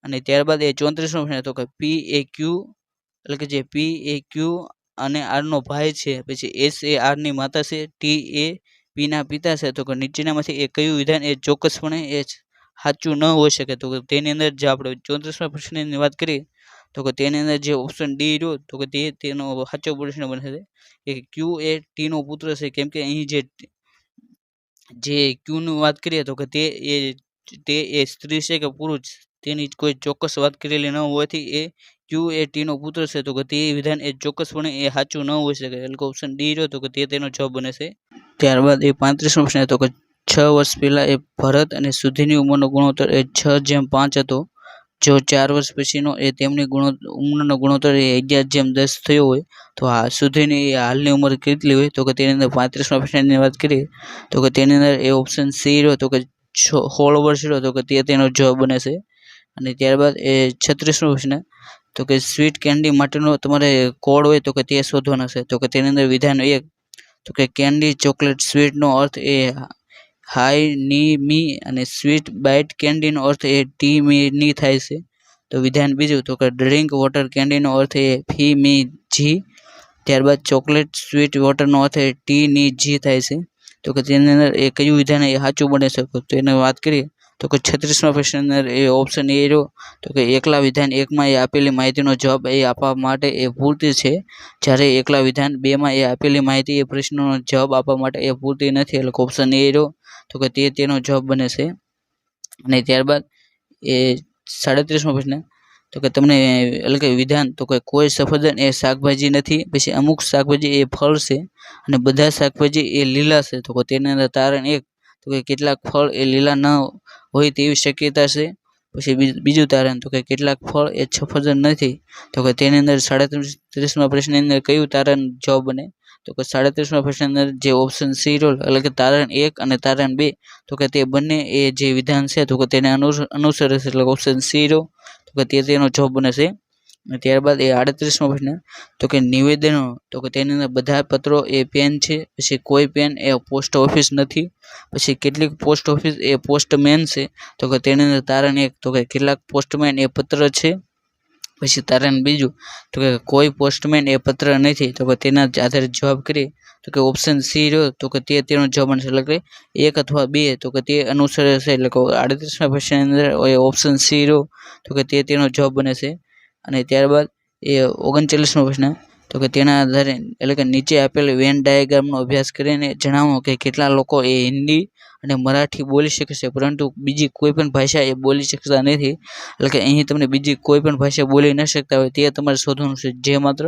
અને ત્યારબાદ એ 34મો પ્રશ્ન તો કે પી એ ક્યુ એટલે કે જે પી એ ક્યુ અને આરનો ભાઈ છે. પછી એસ એ આરની માતા છે. ટી એ પીના પિતા છે. તો કે નીચેનામાંથી એ કયું વિધાન એ ચોક્કસપણે એ સાચું ન હોઈ શકે. તો કે તેની અંદર જે આપણે 34મા પ્રશ્નની વાત કરીએ તો કે તેની અંદર જે ઓપ્શન ડી રહ્યો તો કે તેનો સાચો પ્રશ્ન બનશે કે ક્યુ એ ટીનો પુત્ર છે. કેમ કે અહીં જે ક્યુની વાત કરીએ તો કે તે એ સ્ત્રી છે કે પુરુષ તેની કોઈ ચોક્કસ વાત કરેલી ન હોવાથી એ ક્યુ એ ટીનો પુત્ર છે. તો કે તે વિધાન એ ચોક્કસપણે એ સાચું ન હોઈ શકે. એટલે કે ઓપ્શન ડી રહ્યો તો કે તે તેનો જવાબ બને છે. ત્યારબાદ એ 35મો પ્રશ્ન તો કે 6 વર્ષ પહેલા એ ભરત અને સુધીની ઉંમરનો ગુણોત્તર એ 6:5 હતો. જો 4 વર્ષ પછીનો એ તેમની ઉંમરનો ગુણોત્તર એ 11:10 થયો હોય તો સુધીની એ હાલની ઉંમર કેટલી હોય. તો કે તેની અંદર 35મા પ્રશ્નની વાત કરીએ તો કે તેની અંદર એ ઓપ્શન સી રહ્યો તો કે 16 વર્ષ રહ્યો તો કે તે તેનો જવાબ બને છે. અને ત્યારબાદ એ 36મો પ્રશ્ન તો કે સ્વીટ કેન્ડી માટેનો તમારે કોડ હોય તો કે તે શોધવાનો છે. તો કે તેની અંદર વિધાન 1 તો કે કેન્ડી ચોકલેટ સ્વીટનો અર્થ એ હાઈ ની મી અને સ્વીટ બાઇટ કેન્ડીનો અર્થ એ ટી મી ની થાય છે. તો વિધાન બીજું તો કે ડ્રિંક વોટર કેન્ડીનો અર્થ એ ફી મી જી. ત્યારબાદ ચોકલેટ સ્વીટ વોટરનો અર્થ એ ટી ની જી થાય છે. તો કે તેની અંદર એ કયું વિધાન એ સાચું બને છે તો એની વાત કરીએ તો કે 36મા પ્રશ્ન અંદર એ ઓપ્શન એ રહ્યો તો કે એકલા વિધાન 1માં એ આપેલી માહિતીનો જવાબ એ આપવા માટે એ પૂરતી છે. જ્યારે એકલા વિધાન 2માં એ આપેલી માહિતી એ પ્રશ્નનો જવાબ આપવા માટે એ પૂરતી નથી. એટલે ઓપ્શન એ રહ્યો તો કે તે તેનો જવાબ બને છે. અને ત્યારબાદ એ 37મો પ્રશ્ન તો કે તમને એટલે કે વિધાન તો કે કોઈ સફરજન એ શાકભાજી નથી. પછી અમુક શાકભાજી એ ફળ છે અને બધા શાકભાજી એ લીલા છે. તો કે તેની અંદર તારણ 1 તો કે કેટલાક ફળ એ લીલા ન હોય તેવી શક્યતા છે. પછી બીજું તારણ તો કે કેટલાક ફળ એ સફરજન નથી. તો કે તેની અંદર 37મા પ્રશ્નની અંદર કયું તારણ જવાબ બને. તો કે 37મા પ્રશ્નની અંદર જે ઓપ્શન સી રહ્યો એટલે કે તારણ 1 અને તારણ 2 તો કે તે બંને એ જે વિધાન છે તો કે તેને અનુસરે છે. એટલે ઓપ્શન સી રહ્યો તો કે તે તેનો જવાબ બને છે. અને ત્યારબાદ એ 38મો પ્રશ્ન તો કે નિવેદનો તો કે તેની અંદર બધા પત્રો એ પેન છે. પછી કોઈ પેન એ પોસ્ટ ઓફિસ નથી. પછી કેટલીક પોસ્ટ ઓફિસ એ પોસ્ટમેન છે. તો કે તેની અંદર તારણ 1 તો કે કેટલાક પોસ્ટમેન એ પત્ર છે. પછી તારણ બીજું તો કે કોઈ પોસ્ટમેન એ પત્ર નથી. તો કે તેના આધારે જવાબ કરીએ તો કે ઓપ્શન સી રહ્યો તો કે તે તેનો જવાબ બનશે. એટલે કે 1 અથવા 2 તો કે તે અનુસરે છે. એટલે કે 38મા પ્રશ્નની અંદર ઓપ્શન સી રહ્યો તો કે તે તેનો જવાબ બને છે. અને ત્યારબાદ એ 39મો પ્રશ્ન તો કે તેના આધારે એટલે કે નીચે આપેલ વેન ડાયાગ્રામનો અભ્યાસ કરીને જણાવો કે કેટલા લોકો એ હિન્દી અને મરાઠી બોલી શકે છે પરંતુ બીજી કોઈ પણ ભાષા એ બોલી શકતા નથી. એટલે કે અહીં તમને બીજી કોઈ પણ ભાષા બોલી ન શકતા હોય તે તમારે શોધવાનું છે, જે માત્ર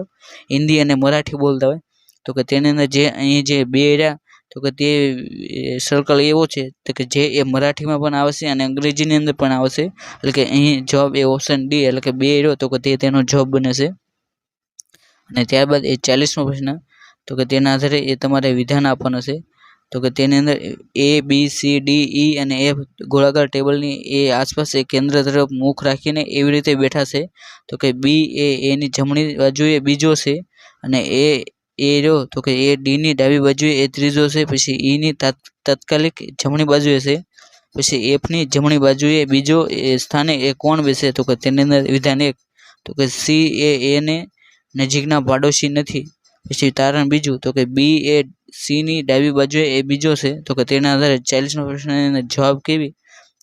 હિન્દી અને મરાઠી બોલતા હોય. તો કે તેની અંદર જે અહીં જે બે રહ્યા તો કે તે સર્કલ એવો છે તો કે જે એ મરાઠીમાં પણ આવશે અને અંગ્રેજીની અંદર પણ આવશે. એટલે કે અહીં જવાબ એ ઓપ્શન ડી એટલે કે બે રહ્યો તો કે તે તેનો જવાબ બને છે. અને ત્યારબાદ એ 40મો પ્રશ્ન તો કે તેના આધારે એ તમારે વિધાન આપવાનું છે. તો કે તેની અંદર A B C D E અને F ગોળાકાર ટેબલની એ આસપાસ એ કેન્દ્ર તરફ મુખ રાખીને એવી રીતે બેઠા છે. તો કે B એ એની જમણી બાજુએ બીજો છે અને એ રહ્યો તો કે એ D ની ડાબી બાજુએ એ ત્રીજો છે. પછી E ની તાત્કાલિક જમણી બાજુએ છે. પછી F ની જમણી બાજુએ બીજો સ્થાને એ કોણ બેસે તો કે તેની અંદર વિધાન 1 તો કે C એ ને નજીકના પાડોશી નથી. પછી તારણ બીજું તો કે B એ C ની ડાબી બાજુએ એ બીજો છે. તો કે તેના આધારે 40મો પ્રશ્નનો જવાબ કેવી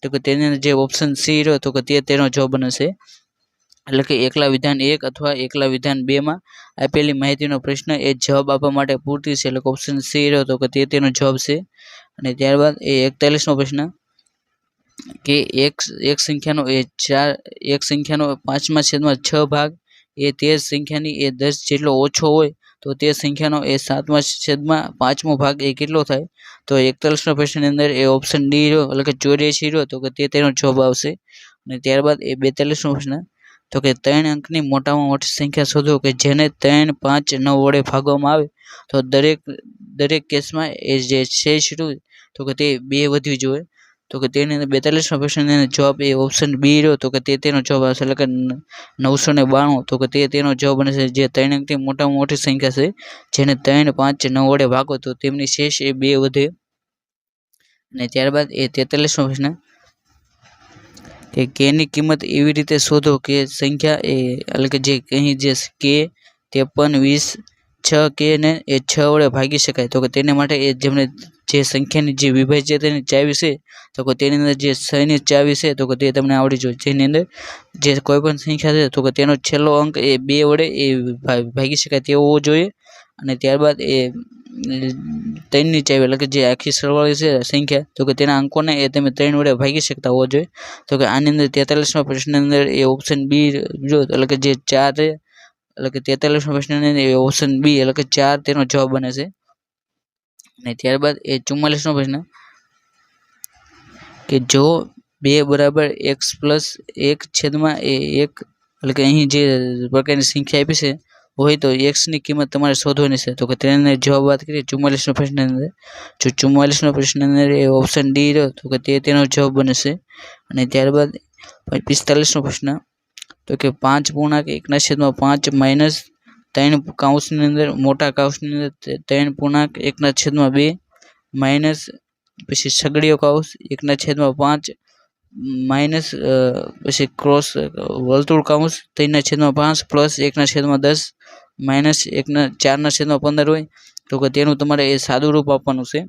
તો કે તેની અંદર જે ઓપ્શન C રહ્યો તો કે તે તેનો જવાબ બનશે. એટલે કે એકલા વિધાન 1 અથવા એકલા વિધાન 2 માં આપેલી માહિતીનો પ્રશ્ન એ જવાબ આપવા માટે પૂરતી છે. એટલે કે ઓપ્શન C રહ્યો તો કે તે તેનો જવાબ છે. અને ત્યારબાદ એ 41મો પ્રશ્ન કે એક સંખ્યાનો એ 5/6 ભાગ એ તે સંખ્યાની એ 10 જેટલો ઓછો હોય તો તે સંખ્યાનો એ 7/5મો ભાગ એ કેટલો થાય. તો 41મા પ્રશ્નની અંદર એ ઓપ્શન ડી રહ્યો એટલે કે 84 રહ્યો તો કે તે તેનો જવાબ આવશે. અને ત્યારબાદ એ 42મો પ્રશ્ન તો કે 3 અંકની મોટામાં મોટી સંખ્યા શોધો કે જેને 3, 5, 9 વડે ભાગવામાં આવે તો દરેક કેસમાં એ જે શેષ રહ્યું તો કે તે 2 વધવી જોઈએ. તો કે તેની અંદર 42મા પ્રશ્નનો જવાબ એ ઓપ્શન બી રહ્યો તો કે તે તેનો જવાબ આવશે. એટલે કે 992 તો કે તે તેનો જવાબ બને છે. જે 3 અંકની મોટામાં મોટી સંખ્યા છે જેને 3, 5, 9 વડે ભાગો તો તેમની શેષ એ 2 વધે. અને ત્યારબાદ એ 43મો પ્રશ્ન કે k ની કિંમત એવી રીતે શોધો કે સંખ્યા એ એટલે કે જે અહીં જે k 53, 20, 6 k ને એ 6 વડે ભાગી શકાય. તો કે તેને માટે એ જેમને જે સંખ્યાની જે વિભાજ્યતાની ચાવી છે તો કે તેની અંદર જે 6 ની ચાવી છે તો કે તે તમને આવડી જોઈએ. જેની અંદર જે કોઈ પણ સંખ્યા છે તો કે તેનો છેલ્લો અંક એ 2 વડે એ ભાગી શકાય તેવો હોવો જોઈએ. અને ત્યારબાદ એ 3 ની ચાવી એટલે કે જે આખી સરવાળી છે સંખ્યા તો કે તેના અંકોને એ તમે 3 વડે ભાગી શકતા હોવા જોઈએ. તો કે આની અંદર 43મા પ્રશ્નની અંદર એ ઓપ્શન બી એટલે કે જે 4 છે એટલે કે 43મા પ્રશ્નની અંદર એ ઓપ્શન બી એટલે કે 4 તેનો જવાબ બને છે. અને ત્યારબાદ એ 44મો પ્રશ્ન કે જો 2 બરાબર x પ્લસ 1/1 એટલે કે અહીં જે પ્રકારની સંખ્યા આપી છે હોય તો x ની કિંમત તમારે શોધવાની છે. તો કે તેને જવાબ વાત કરીએ 44મા પ્રશ્નની અંદર જો 44મા પ્રશ્નની અંદર એ ઓપ્શન ડી રહ્યો તો કે તે તેનો જવાબ બનશે. અને ત્યારબાદ 45મો પ્રશ્ન તો કે 5/1/5 માઇનસ 3 કૌંસની અંદર મોટા કૌંસની અંદર 3/1/2 માઇનસ પછી સગડીયો કૌંસ 1/5 માઇનસ પછી ક્રોસ વર્તુળ કૌંસ 3/5 પ્લસ 1/10 માઇનસ 4/15 હોય તો કે તેનું તમારે એ સાદું રૂપ આપવાનું છે.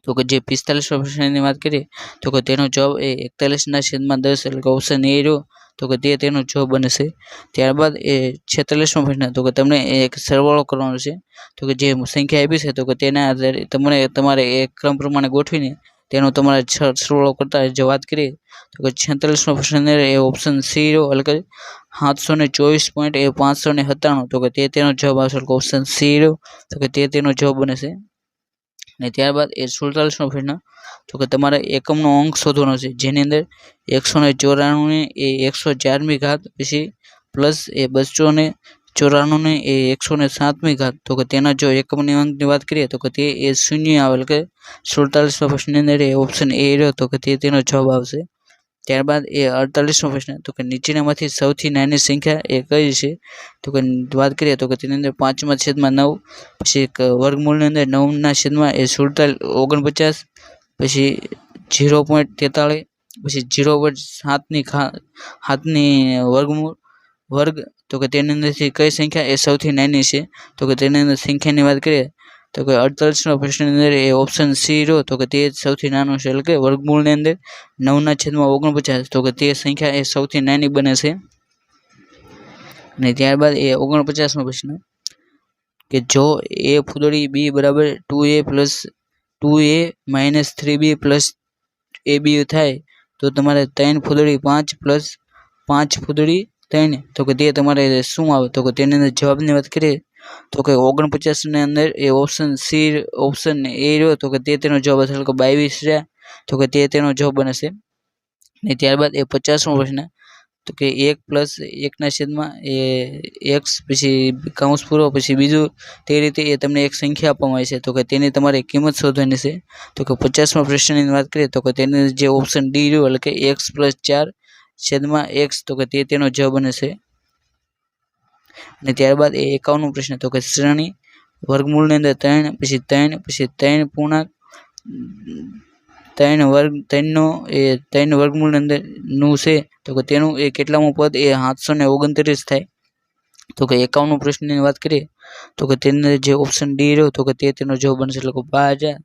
તો કે જે 45મા પ્રશ્નની વાત કરીએ તો કે તેનો જવાબ એ 41/10 એટલે કે ઓપ્શન એ રહ્યો તો કે તે તેનો જવાબ બનશે. ત્યારબાદ એ 46મો પ્રશ્ન તો કે તમને એક સરવાળો કરવાનો છે. તો કે જે સંખ્યા આપી છે તો કે તેના આધારે તમારે એ ક્રમ પ્રમાણે ગોઠવીને તેનો તમારે સરવાળો કરતા જે વાત કરીએ તો કે 46મો પ્રશ્ન એ ઓપ્શન સી રહ્યો એટલે કે 724.597 તો કે તે તેનો જવાબ આવશે. એટલે ઓપ્શન સી રહ્યો તો કે તે તેનો જવાબ બનશે. અને ત્યારબાદ એ 47મો પ્રશ્ન તો કે તમારે એકમનો અંક શોધવાનો છે જેની અંદર 194 ને એ 104મી ઘાત પછી પ્લસ એ 294 ને એ 107મી ઘાત તો કે તેના જો એકમની અંકની વાત કરીએ તો કે તે એ 0 આવે એટલે કે 47મા પ્રશ્નની અંદર એ ઓપ્શન એ રહ્યો તો કે તે તેનો જવાબ આવશે. ત્યારબાદ એ 48મો પ્રશ્ન તો કે નીચેનામાંથી સૌથી નાની સંખ્યા એ કઈ છે તો કે વાત કરીએ તો કે તેની અંદર 5/9 પછી વર્ગમૂળની અંદર 9/49 પછી 0.43 પછી 0.7ની વર્ગ તો કે તેની અંદરથી કઈ સંખ્યા એ સૌથી નાની છે તો કે તેની અંદર સંખ્યાની વાત કરીએ તો કે 48મા પ્રશ્નની અંદર એ ઓપ્શન સી રહ્યો તો કે તે સૌથી નાનો છે એટલે કે વર્ગમૂળની અંદર 9/49 તો કે તે સંખ્યા એ સૌથી નાની બને છે. અને ત્યારબાદ એ 49મો પ્રશ્ન કે જો a ફૂદડી b બરાબર 2a plus 2a minus 3b plus ab થાય તો તમારે 3 ફૂદડી 5 પ્લસ 5 ફૂદડી 3 તો કે તે તમારે શું આવે તો કે તેની અંદર જવાબની વાત કરીએ તો કે 49 ની અંદર એ ઓપ્શન સી ઓપ્શન એ રહ્યો તો કે તે તેનો જવાબ હશે કે 22 રહ્યા તો કે તે તેનો જવાબ બનશે. અને ત્યારબાદ એ 50મો પ્રશ્ન તો કે 1 પ્લસ 1 છેદમાં એ એક્સ પછી કૌંસ પૂરો પછી બીજું તે રીતે એ તમને એક સંખ્યા આપવામાં આવી છે તો કે તેની તમારે કિંમત શોધવાની છે. તો કે 50મા પ્રશ્નની વાત કરીએ તો કે તેની જે ઓપ્શન ડી રહ્યો એટલે કે x પ્લસ 4 છેદમાં x તો કે તે તેનો જવાબ બનશે. અને ત્યારબાદ એ 51મો પ્રશ્ન તો કે શ્રેણી વર્ગમૂળની અંદર 3 પછી 3 પછી 3 પૂર્ણાંક 3 વર્ગ 3નો એ 3 વર્ગમૂળની અંદર નું છે તો કે તેનું એ કેટલામું પદ એ 729 થાય. તો કે 51મો પ્રશ્નની વાત કરીએ તો કે તેની જે ઓપ્શન ડી રહ્યો તો કે તે તેનો જવાબ બનશે એટલે કે 12000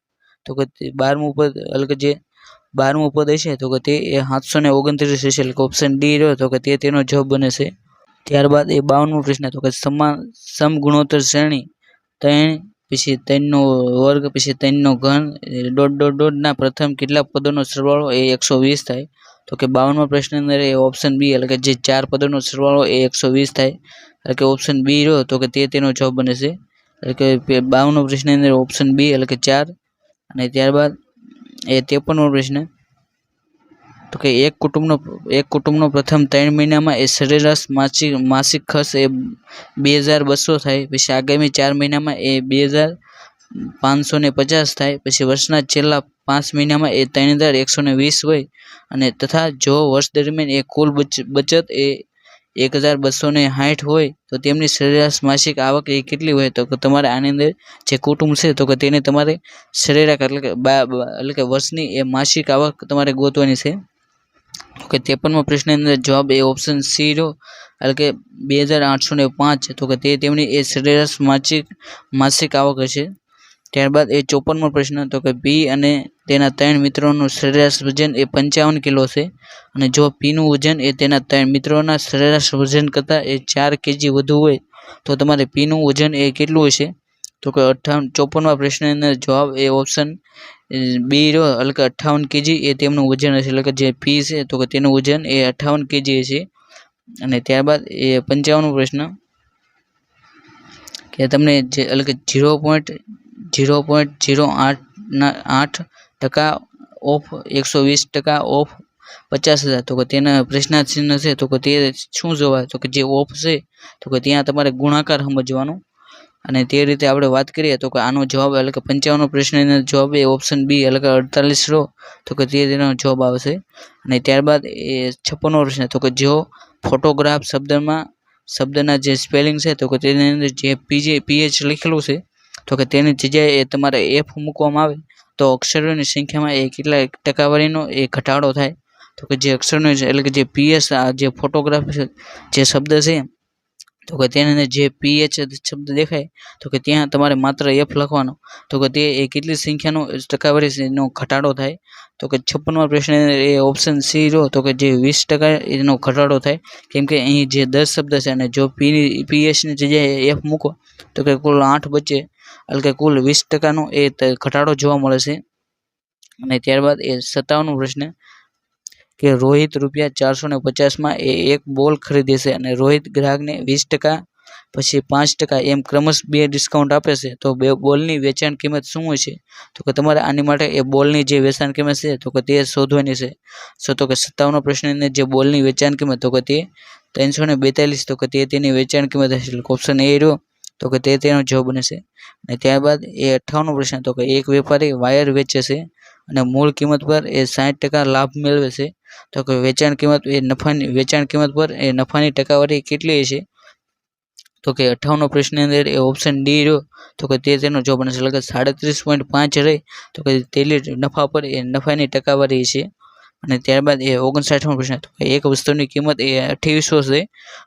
તો કે 12મું પદ એટલે કે જે 12મું પદ હશે તો કે તે 729 હશે એટલે કે ઓપ્શન ડી રહ્યો તો કે તે તેનો જવાબ બનશે. ત્યારબાદ એ 52મો પ્રશ્ન તો કે સમગુણોત્તર શ્રેણી 3 પછી 3નો વર્ગ પછી 3નો ઘન ના પ્રથમ કેટલા પદોનો સરવાળો એ 120 થાય. તો કે 52મા પ્રશ્નની અંદર એ ઓપ્શન બી એટલે કે જે 4 પદોનો સરવાળો એ 120 થાય એટલે કે ઓપ્શન બી રહ્યો તો કે તે તેનો જવાબ બનશે. એટલે કે 52મો પ્રશ્નની અંદર ઓપ્શન બી એટલે કે 4. અને ત્યારબાદ એ 53મો પ્રશ્ન તો કે એક કુટુંબનો પ્રથમ 3 મહિનામાં એ સરેરાશ માસિક ખર્ચ એ 2200 થાય પછી આગામી 4 મહિનામાં એ 2550 થાય પછી વર્ષના છેલ્લા 5 મહિનામાં એ 3120 હોય અને તથા જો વર્ષ દરમિયાન એ કુલ બચત એ 1260 હોય તો તેમની સરેરાશ માસિક આવક એ કેટલી હોય તો કે તમારે આની અંદર જે કુટુંબ છે તો કે તેને તમારે સરેરાશ એટલે કે વર્ષની એ માસિક આવક તમારે ગોતવાની છે. તો કે 53મો પ્રશ્નની અંદર જવાબ એ ઓપ્શન સી રહ્યો એટલે કે 2805 તો કે તે તેમની એ સરેરાશ માસિક આવક હશે. ત્યારબાદ એ 54મો પ્રશ્ન તો કે પી અને તેના 3 મિત્રોનું સરેરાશ વજન એ 55 કિલો છે અને જો પીનું વજન એ તેના 3 મિત્રોના સરેરાશ વજન કરતાં એ 4 kg વધુ હોય તો તમારે પીનું વજન એ કેટલું હશે તો કે 54મા પ્રશ્નની અંદર જવાબ એ ઓપ્શન બી રહ્યો એટલે કે 58 kg એ તેમનું વજન હશે એટલે કે જે પી છે તો કે તેનું વજન એ 58 kg હશે. અને ત્યારબાદ એ 55મો પ્રશ્ન કે તમને જે એટલે કે 0.08% ઓફ 120% ઓફ 50,000 તો કે તેના પ્રશ્નાર્થ ચિહ્ન છે તો કે તે શું જોવાય તો કે જે ઓફ છે તો કે ત્યાં તમારે ગુણાકાર સમજવાનો. અને તે રીતે આપણે વાત કરીએ તો કે આનો જવાબ એટલે કે 55મો પ્રશ્નનો જવાબ એ ઓપ્શન બી એટલે કે 48 રહો તો કે તેનો જવાબ આવશે. અને ત્યારબાદ એ 56મો પ્રશ્ન તો કે જો ફોટોગ્રાફ શબ્દના જે સ્પેલિંગ છે તો કે તેની અંદર જે પીએચ લખેલું છે તો કે તેની જગ્યાએ એ તમારે એફ મૂકવામાં આવે તો અક્ષરોની સંખ્યામાં એ કેટલા ટકાવારીનો એ ઘટાડો થાય તો કે જે અક્ષરનો એટલે કે જે પીએસ જે ફોટોગ્રાફ જે શબ્દ છે તો કે તેની અંદર જે પીએચ શબ્દ દેખાય તો કે ત્યાં તમારે માત્ર એફ લખવાનો તો કે તે એ કેટલી સંખ્યાનો ટકાવારીનો ઘટાડો થાય તો કે 56મા પ્રશ્ન એ ઓપ્શન સી રહ્યો તો કે જે 20% એનો ઘટાડો થાય કેમ કે અહીં જે 10 શબ્દ છે અને જો પીએચની જગ્યાએ એફ મૂકો તો કે કુલ 8 બચે એટલે કે કુલ 20%નો એ ઘટાડો જોવા મળે છે. અને ત્યારબાદ એ 57મો પ્રશ્ન કે રોહિત રૂપિયા 450માં એ એક બોલ ખરીદે છે અને રોહિત ગ્રાહકને 20% પછી 5% એમ ક્રમશઃ 2 ડિસ્કાઉન્ટ આપે છે તો બે બોલની વેચાણ કિંમત શું હશે તો કે તમારે આની માટે એ બોલની જે વેચાણ કિંમત છે તો કે તે શોધવાની છે. તો કે 57મો પ્રશ્નની જે બોલની વેચાણ કિંમત તો કે તે 342 તો કે તે તેની વેચાણ કિંમત હશે ઓપ્શન એ રહ્યો તો કે તે તેનો જવાબ બનશે. અને ત્યારબાદ એ 58મો પ્રશ્ન તો કે એક વેપારી વાયર વેચે છે અને મૂળ કિંમત પર એ 60% લાભ મેળવે છે તો કે વેચાણ કિંમત પર એ નફાની ટકાવારી કેટલી હશે તો કે 58મો પ્રશ્નની અંદર એ ઓપ્શન ડી રહ્યો તો કે તે તેનો જવાબ બનશે એટલે કે 37.5 રહે તો કે તેલી નફા પર એ નફાની ટકાવારી છે. અને ત્યારબાદ એ 59મો પ્રશ્ન તો કે એક વસ્તુની કિંમત એ 2800 છે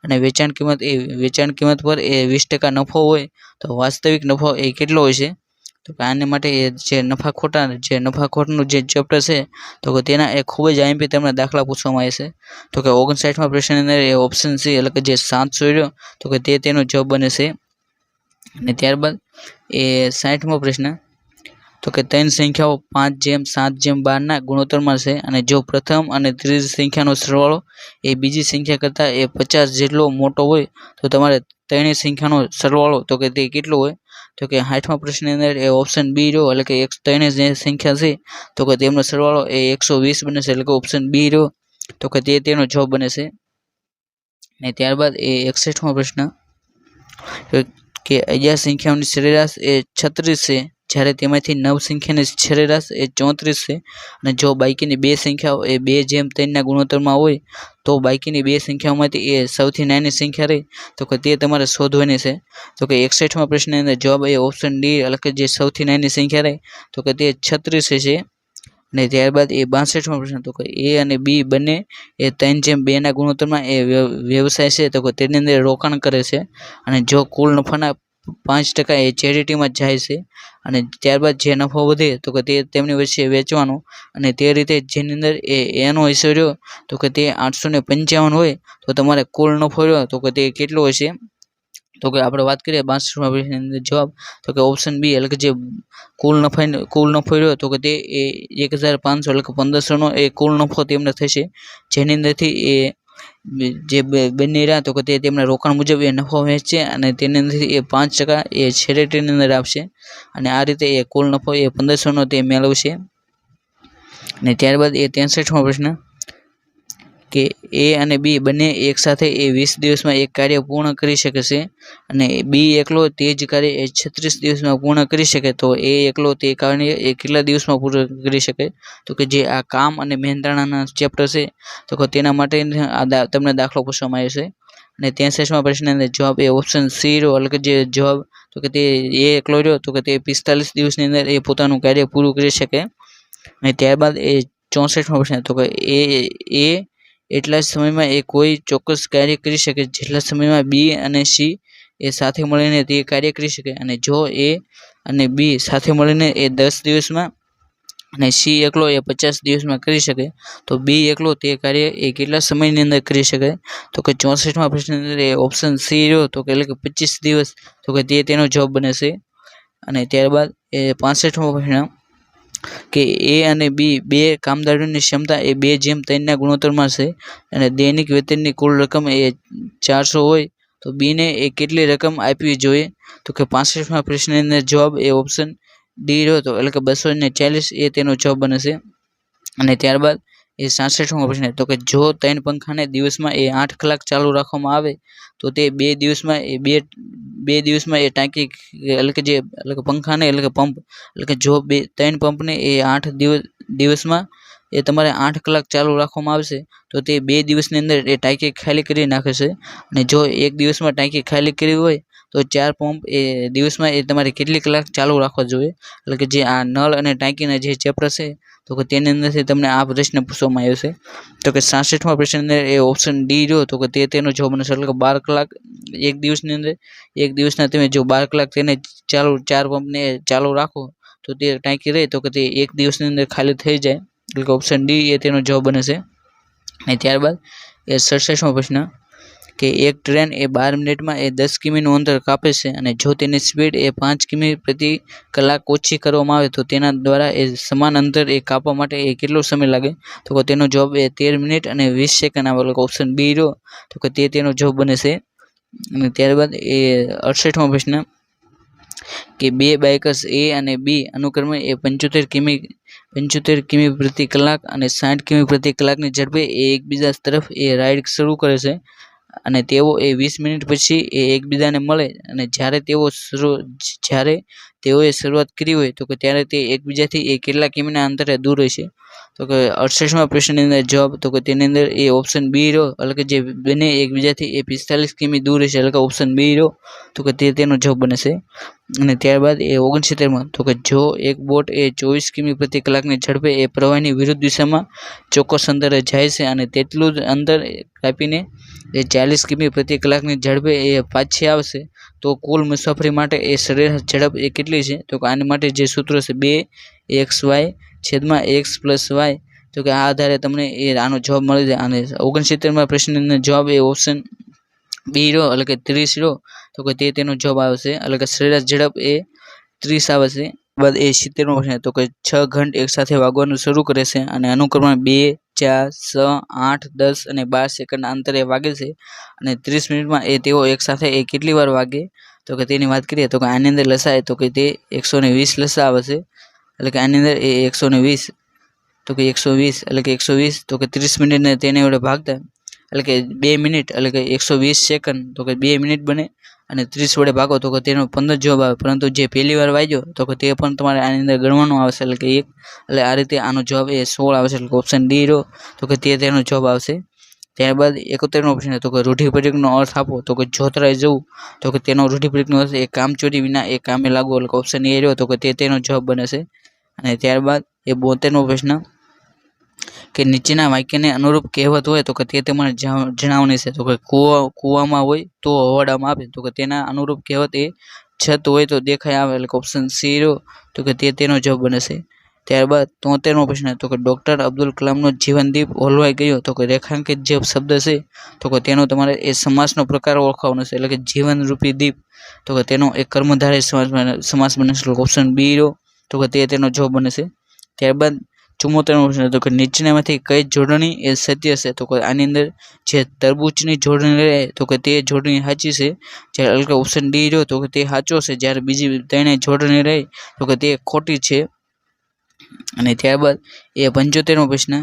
અને વેચાણ કિંમત પર એ 20% નફો હોય તો વાસ્તવિક નફો એ કેટલો હશે તો કે આને માટે એ જે નફાખોટનું જે ચેપ્ટર છે તો કે તેના એ ખૂબ જ આઈએમપી તમને દાખલા પૂછવામાં આવે છે. તો કે 59મા પ્રશ્નની અંદર એ ઓપ્શન સી એટલે કે જે 700 રહ્યો તો કે તે તેનો જવાબ બને છે. અને ત્યારબાદ એ 60મો પ્રશ્ન તો કે ત્રણ સંખ્યાઓ 5:7:12 ગુણોત્તરમાં છે અને જો પ્રથમ અને ત્રીજી સંખ્યાનો સરવાળો એ બીજી સંખ્યા કરતાં એ 50 જેટલો મોટો હોય તો તમારે ત્રણેય સંખ્યાનો સરવાળો તો કે તે કેટલો હોય? તો કે 60મા પ્રશ્નની અંદર એ ઓપ્શન બી રહ્યો એટલે કે ત્રણેય જે સંખ્યા છે તો કે તેમનો સરવાળો એ 120 બને છે એટલે કે ઓપ્શન બી રહ્યો તો કે તે તેનો જવાબ બને છે. અને ત્યારબાદ એ 61મો પ્રશ્ન કે 11 સંખ્યાઓની સરેરાશ એ 36 છે જ્યારે તેમાંથી 9 સંખ્યાની સરેરાશ એ 34 છે અને જો બાકીની બે સંખ્યાઓ એ 2:3 ગુણોત્તરમાં હોય તો બાકીની બે સંખ્યાઓમાંથી એ સૌથી નાની સંખ્યા રહી તો કે તે તમારે શોધવાની છે. તો કે 61મા પ્રશ્નની અંદર જવાબ એ ઓપ્શન ડી એટલે કે જે સૌથી નાની સંખ્યા રહી તો કે તે 36 છે. અને ત્યારબાદ એ 62મો પ્રશ્ન તો કે એ અને બી બંને એ 3:2 ગુણોત્તરમાં એ વ્યવસાય છે તો કે તેની અંદર રોકાણ કરે છે અને જો કુલ નફાના 5% એ ચેરિટીમાં જાય છે અને ત્યારબાદ જે નફો વધે તો કે તે તેમની વચ્ચે વેચવાનો અને તે રીતે જેની અંદર એનો હિસ્સો રહ્યો તો કે તે 855 હોય તો તમારે કુલ નફો રહ્યો તો કે તે કેટલો હશે? તો કે આપણે વાત કરીએ 62મા પ્રશ્નની અંદર જવાબ તો કે ઓપ્શન બી એટલે કે જે કુલ નફો રહ્યો તો કે તે 1500 એટલે કે 1500નો એ કુલ નફો તેમને થશે જેની અંદરથી એ જે બંને રહ્યા તો કે તે તેમના રોકાણ મુજબ એ નફો વહેંચશે અને તેની અંદરથી એ 5% એ ચેરિટીની અંદર આપશે અને આ રીતે એ કુલ નફો એ 1500નો તે મેળવશે. અને ત્યારબાદ એ 63મો પ્રશ્ન કે એ અને બી બંને એકસાથે એ 20 દિવસમાં એક કાર્ય પૂર્ણ કરી શકે છે અને બી એકલો તે જ કાર્ય એ 36 દિવસમાં પૂર્ણ કરી શકે તો એ એકલો તે કાર્ય એ કેટલા દિવસમાં પૂર્ણ કરી શકે? તો કે જે આ કામ અને મહેનતાણાના ચેપ્ટર છે તો કે તેના માટે તમને દાખલો પૂછવામાં આવ્યો છે. અને 63મા પ્રશ્નની અંદર જવાબ એ ઓપ્શન સી રહ્યો એટલે કે જે જવાબ તો કે તે એ એકલો રહ્યો તો કે તે 45 દિવસની અંદર એ પોતાનું કાર્ય પૂરું કરી શકે. અને ત્યારબાદ એ 64મો પ્રશ્ન તો કે એ એટલા સમયમાં એ કોઈ ચોક્કસ કાર્ય કરી શકે જેટલા સમયમાં બી અને સી એ સાથે મળીને તે કાર્ય કરી શકે અને જો એ અને બી સાથે મળીને એ 10 દિવસમાં અને સી એકલો એ 50 દિવસમાં કરી શકે તો બી એકલો તે કાર્ય એ કેટલા સમયની અંદર કરી શકે? તો કે 64મા પ્રશ્નની અંદર એ ઓપ્શન સી રહ્યો તો કે એટલે કે 25 દિવસ તો કે તે તેનો જવાબ બને છે. અને ત્યારબાદ એ 65મો પ્રશ્ન કે એ અને બી બે કામદારોની ક્ષમતા એ 2:3 ગુણોત્તરમાં છે અને દૈનિક વેતનની કુલ રકમ એ 400 હોય તો બીને એ કેટલી રકમ આપવી જોઈએ? તો કે 65મા પ્રશ્નની અંદર જવાબ એ ઓપ્શન ડી રહ્યો હતો એટલે કે 240 એ તેનો જવાબ બને છે. અને ત્યારબાદ એ 66મો પ્રશ્ન તો કે જો 3 પંખાને દિવસમાં એ 8 કલાક ચાલુ રાખવામાં આવે તો તે 2 દિવસમાં એ ટાંકી એટલે કે પંખાને એટલે કે પંપ એટલે કે જો 3 પંપને એ 8 દિવસમાં એ તમારે 8 કલાક ચાલુ રાખવામાં આવશે તો તે 2 દિવસની અંદર એ ટાંકી ખાલી કરી નાખે છે અને જો 1 દિવસમાં ટાંકી ખાલી કરી હોય તો 4 પંપ એ દિવસમાં એ તમારે કેટલી કલાક ચાલુ રાખવા જોઈએ? એટલે કે જે આ નળ અને ટાંકીના જે ચેપ્ટર છે તો કે તેની અંદરથી તમને આ પ્રશ્ન પૂછવામાં આવ્યો છે. તો કે 66મા પ્રશ્નની અંદર એ ઓપ્શન ડી રહ્યો તો કે તે તેનો જવાબ બનશે એટલે કે 12 કલાક એક દિવસની અંદર એક દિવસના તમે જો 12 કલાક તેને ચાલુ 4 પંપને ચાલુ રાખો તો તે ટાંકી રહે તો કે તે એક દિવસની અંદર ખાલી થઈ જાય એટલે કે ઓપ્શન ડી એ તેનો જવાબ બને છે. અને ત્યારબાદ એ 67મો પ્રશ્ન કે એક ટ્રેન એ 12 મિનિટમાં એ 10 કિમીનું અંતર કાપે છે અને જો તેની સ્પીડ એ 5 કિમી પ્રતિ કલાક ઓછી કરવામાં આવે તો તેના દ્વારા એ સમાન અંતર એ કાપવા માટે એ કેટલો સમય લાગે? તો કે તેનો જવાબ એ 13 મિનિટ અને 20 સેકન્ડ આવે એટલે કે ઓપ્શન બી રહ્યો તો કે તે તેનો જવાબ બને છે. અને ત્યારબાદ એ 68મો પ્રશ્ન કે બે બાઇકર્સ એ અને બી અનુક્રમે એ 75 કિમી પ્રતિ કલાક અને 60 કિમી પ્રતિ કલાકની ઝડપે એ એકબીજા તરફ એ રાઇડ શરૂ કરે છે અને તેઓ એ 20 મિનિટ પછી એ એકબીજાને મળે અને જ્યારે તેઓએ શરૂઆત કરી હોય તો કે ત્યારે તે એકબીજાથી એ કેટલા કિમીના અંતરે દૂર હશે? તો કે 68મા પ્રશ્નની અંદર જવાબ તો કે તેની અંદર એ ઓપ્શન બી રહ્યો એટલે કે જે બંને એકબીજાથી એ 45 કિમી દૂર હશે એટલે કે ઓપ્શન બી રહ્યો તો કે તે તેનો જવાબ બને છે. અને ત્યારબાદ એ 69માં તો કે જો એક બોટ એ 24 કિમી પ્રતિ કલાકની ઝડપે એ પ્રવાહની વિરુદ્ધ દિશામાં ચોક્કસ અંતરે જાય છે અને તેટલું જ અંતર કાપીને એ 40 કિમી પ્રતિ કલાકની ઝડપે એ પાછી આવશે તો કુલ મુસાફરી માટે એ સરેરાશ ઝડપ એ કેટલી છે? તો કે આની માટે જે સૂત્ર છે 2xy/x+y, તો કે આ આધારે તમને આનો જવાબ મળી જાય. અને 69માં પ્રશ્નનો જવાબ એ ઓપ્શન બી રહ્યો, એટલે કે 30 રહ્યો, તો કે તેનો જવાબ આવશે, એટલે કે સરેરાશ ઝડપ એ 30 આવે છે. બાદ એ 70મો પ્રશ્ન, તો કે 6 ઘંટ એક સાથે વાગવાનું શરૂ કરે છે અને અનુક્રમે 2, 4, 6, 8, 10 અને 12 સેકન્ડના અંતરે વાગે છે, અને 30 મિનિટમાં તેઓ એક સાથે કેટલી વાર વાગે? તો કે તેની વાત કરીએ તો કે આની અંદર લસાય તો કે તે 120 લસા આવે છે, એટલે કે આની અંદર એ 120, તો કે 120 એટલે કે 120, તો કે 30 મિનિટને તેને વડે ભાગતા, એટલે કે 2 મિનિટ, એટલે કે 120 સેકન્ડ, તો કે 2 મિનિટ બને, અને 30 વડે ભાગો તો કે તેનો 15 જવાબ આવે. પરંતુ જે પહેલી વાર વાગ્યો તો કે તે પણ તમારે આની અંદર ગણવાનું આવશે, એટલે કે 1, એટલે આ રીતે આનો જવાબ એ 16 આવે છે, એટલે કે ઓપ્શન ડી રહ્યો, તો કે તેનો જવાબ આવશે. ત્યારબાદ 71મો પ્રશ્ન, તો કે રૂઢિપ્રયોગનો અર્થ આપો. તો કે જોતરાઈ જવું, તો કે તેનો રૂઢિપ્રયોગનો અર્થ એ કામચોરી વિના એ કામે લાગવું, એટલે કે ઓપ્શન એ રહ્યો, તો કે તેનો જવાબ બને છે. અને ત્યારબાદ 72મો પ્રશ્ન, કે નીચેના વાક્યને અનુરૂપ કહેવત હોય તો કે તે તમારે જણાવવાની છે. તો કે કૂવામાં હોય તો હવાડામાં આવે, તો કે તેના અનુરૂપ કહેવત એ છત હોય તો દેખાય આવે, એટલે કે ઓપ્શન સી રહ્યો, તો કે તેનો જવાબ બને છે. ત્યારબાદ 73મો પ્રશ્ન, તો કે ડૉક્ટર અબ્દુલ કલામનો જીવનદીપ ઓલવાઈ ગયો, તો કે રેખાંકિત જે શબ્દ છે તો કે તેનો તમારે એ સમાસનો પ્રકાર ઓળખાવવાનો છે, એટલે કે જીવનરૂપી દીપ, તો કે તેનો એક કર્મધારય સમાસ બને છે, ઓપ્શન બી રહ્યો, તો કે તેનો જવાબ બને છે. ત્યારબાદ 74મો પ્રશ્ન, તો કે નીચેનામાંથી કઈ જોડણી એ સત્ય છે? તો કે આની અંદર જે તરબૂચની જોડણી રહે તો કે તે જોડણી સાચી છે, જ્યારે એટલે કે ઓપ્શન ડી રહ્યો, તો કે તે સાચો છે, જ્યારે બીજી ત્રણેય જોડણી રહી તો કે તે ખોટી છે. અને ત્યારબાદ 75મો પ્રશ્ન,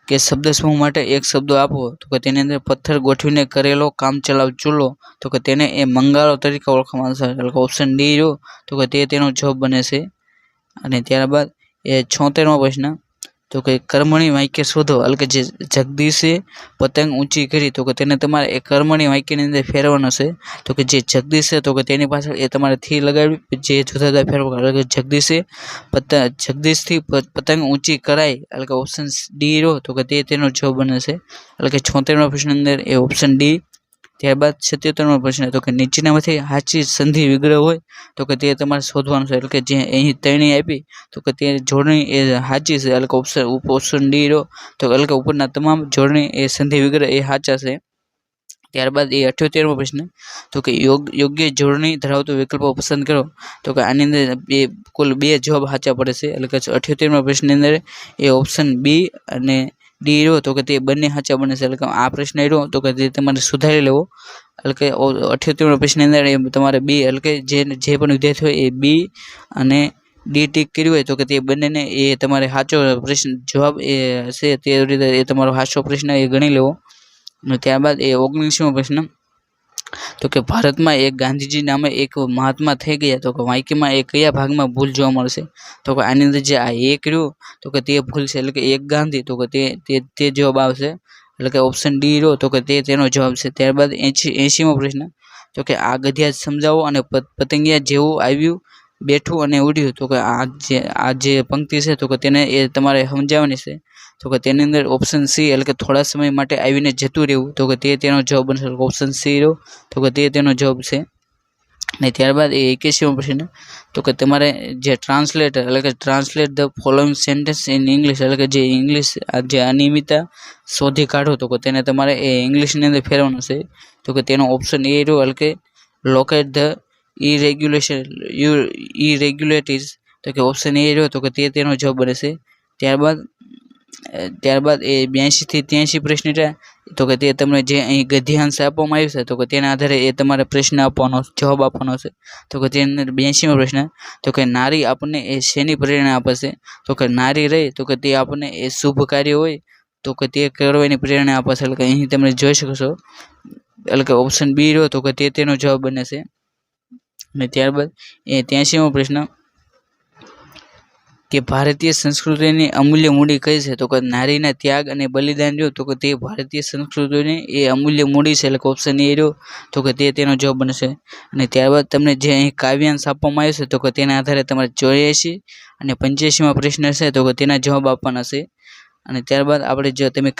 કે શબ્દ સમૂહ માટે એક શબ્દો આપો. તો કે તેની અંદર પથ્થર ગોઠવીને કરેલો કામચલાઉ ચૂલો, તો કે તેને એ મંગાળો તરીકે ઓળખવામાં આવે છે, એટલે કે ઓપ્શન ડી રહ્યો, તો કે તેનો જવાબ બને છે. અને ત્યારબાદ 76મો પ્રશ્ન, તો કે કર્મણી વાક્ય શોધો, એટલે કે જે જગદીશે પતંગ ઊંચી કરી, તો કે તેને તમારે એ કર્મણી વાક્યની અંદર ફેરવવાનો છે. તો કે જે જગદીશ છે તો કે તેની પાછળ એ તમારે થી લગાવી જે જુદા જુદા ફેરવવા, એટલે કે જગદીશથી પતંગ ઊંચી કરાય, એટલે કે ઓપ્શન ડી રહ્યો, તો કે તેનો જવાબ બને છે, એટલે કે 76મા પ્રશ્ન અંદર એ ઓપ્શન ડી. ત્યારબાદ 77મો પ્રશ્ન, તો કે નીચેનામાંથી સાચી સંધિ વિગ્રહ હોય તો કે તે તમારે શોધવાનું છે, એટલે કે જે અહીં ત્રણેય આપી તો કે તે જોડણી એ સાચી છે, એટલે કે ઓપ્શન ડી રહ્યો, તો એટલે કે ઉપરના તમામ જોડણી એ સંધિ વિગ્રહ એ સાચા છે. ત્યારબાદ 78મો પ્રશ્ન, તો કે યોગ્ય જોડણી ધરાવતો વિકલ્પો પસંદ કરો. તો કે આની અંદર કુલ 2 જવાબ સાચા પડે છે, એટલે કે 78મા પ્રશ્નની અંદર એ ઓપ્શન બી અને ડી રહ્યો, તો કે તે બંને સાચા બને છે, એટલે કે આ પ્રશ્ન રહ્યો તો કે તે તમારે સુધારી લેવો, એટલે કે 78મા પ્રશ્નની અંદર એ તમારે બી, એટલે કે જે પણ વિદ્યાર્થી હોય એ બી અને ડી ટીક કર્યું હોય તો કે તે બંનેને એ તમારે સાચો પ્રશ્ન જવાબ એ છે તે રીતે એ તમારો સાચો પ્રશ્ન એ ગણી લેવો. અને ત્યારબાદ 19મો પ્રશ્ન, તો કે ભારતમાં એક ગાંધીજી નામે એક મહાત્મા થઈ ગયા, તો કે વાક્યમાં એ કયા ભાગમાં ભૂલ જોવા મળશે? તો કે આની અંદર જે આ એક રહ્યું તો કે તે ભૂલ છે, એટલે કે એક ગાંધી, તો કે તે જવાબ આવશે, એટલે કે ઓપ્શન ડી રહ્યો, તો કે તેનો જવાબ છે. ત્યારબાદ 80મો પ્રશ્ન, તો કે આ ગધિયા સમજાવો અને પતંગિયા જેવું આવ્યું બેઠું અને ઉડ્યું, તો કે આ જે પંક્તિ છે તો કે તેને એ તમારે સમજાવવાની છે, તો કે તેની અંદર ઓપ્શન સી, એટલે કે થોડા સમય માટે આવીને જતું રહેવું, તો કે તેનો જવાબ બનશે, ઓપ્શન સી રહ્યો, તો કે તેનો જવાબ છે. અને ત્યારબાદ 81મો પ્રશ્ન, તો કે તમારે જે ટ્રાન્સલેટ, એટલે કે translate the following sentence in English, એટલે કે જે ઇંગ્લિશ જે અનિયમિતતા શોધી કાઢો, તો કે તેને તમારે એ ઇંગ્લિશની અંદર ફેરવવાનું છે, તો કે તેનો ઓપ્શન એ રહ્યો, એટલે કે લોકેટ ધ ઇરેગ્યુલેટરીઝ, તો કે ઓપ્શન એ રહ્યો, તો કે તેનો જવાબ બને છે. ત્યારબાદ 82 થી 83 પ્રશ્ન રહ્યા, તો કે તે તમને જે અહીં ગદ્યાંશ આપવામાં આવ્યું છે તો કે તેના આધારે એ તમારે પ્રશ્ન આપવાનો જવાબ આપવાનો છે. તો કે તેની અંદર 82મો પ્રશ્ન, તો કે નારી આપણને એ શેની પ્રેરણા આપે છે? તો કે નારી રહી તો કે તે આપણને એ શુભ કાર્ય હોય તો કે તે કરવાની પ્રેરણા આપે છે, એટલે કે અહીં તમે જોઈ શકો છો, એટલે કે ઓપ્શન બી રહ્યો, તો કે તેનો જવાબ બને છે. અને ત્યારબાદ 83મો પ્રશ્ન, કે ભારતીય સંસ્કૃતિની અમૂલ્ય મૂડી કઈ છે? તો કે નારીના ત્યાગ અને બલિદાન રહ્યો, તો કે તે ભારતીય સંસ્કૃતિની એ અમૂલ્ય મૂડી છે, એટલે કે ઓપ્શન એ રહ્યો, તો કે તેનો જવાબ બનશે. અને ત્યારબાદ તમને જે અહીં કાવ્યાંશ આપવામાં આવ્યો છે તો કે તેના આધારે તમારે 84 અને 85મા પ્રશ્ન છે તો કે તેના જવાબ આપવાના છે. અને ત્યારબાદ આપણે જો તમે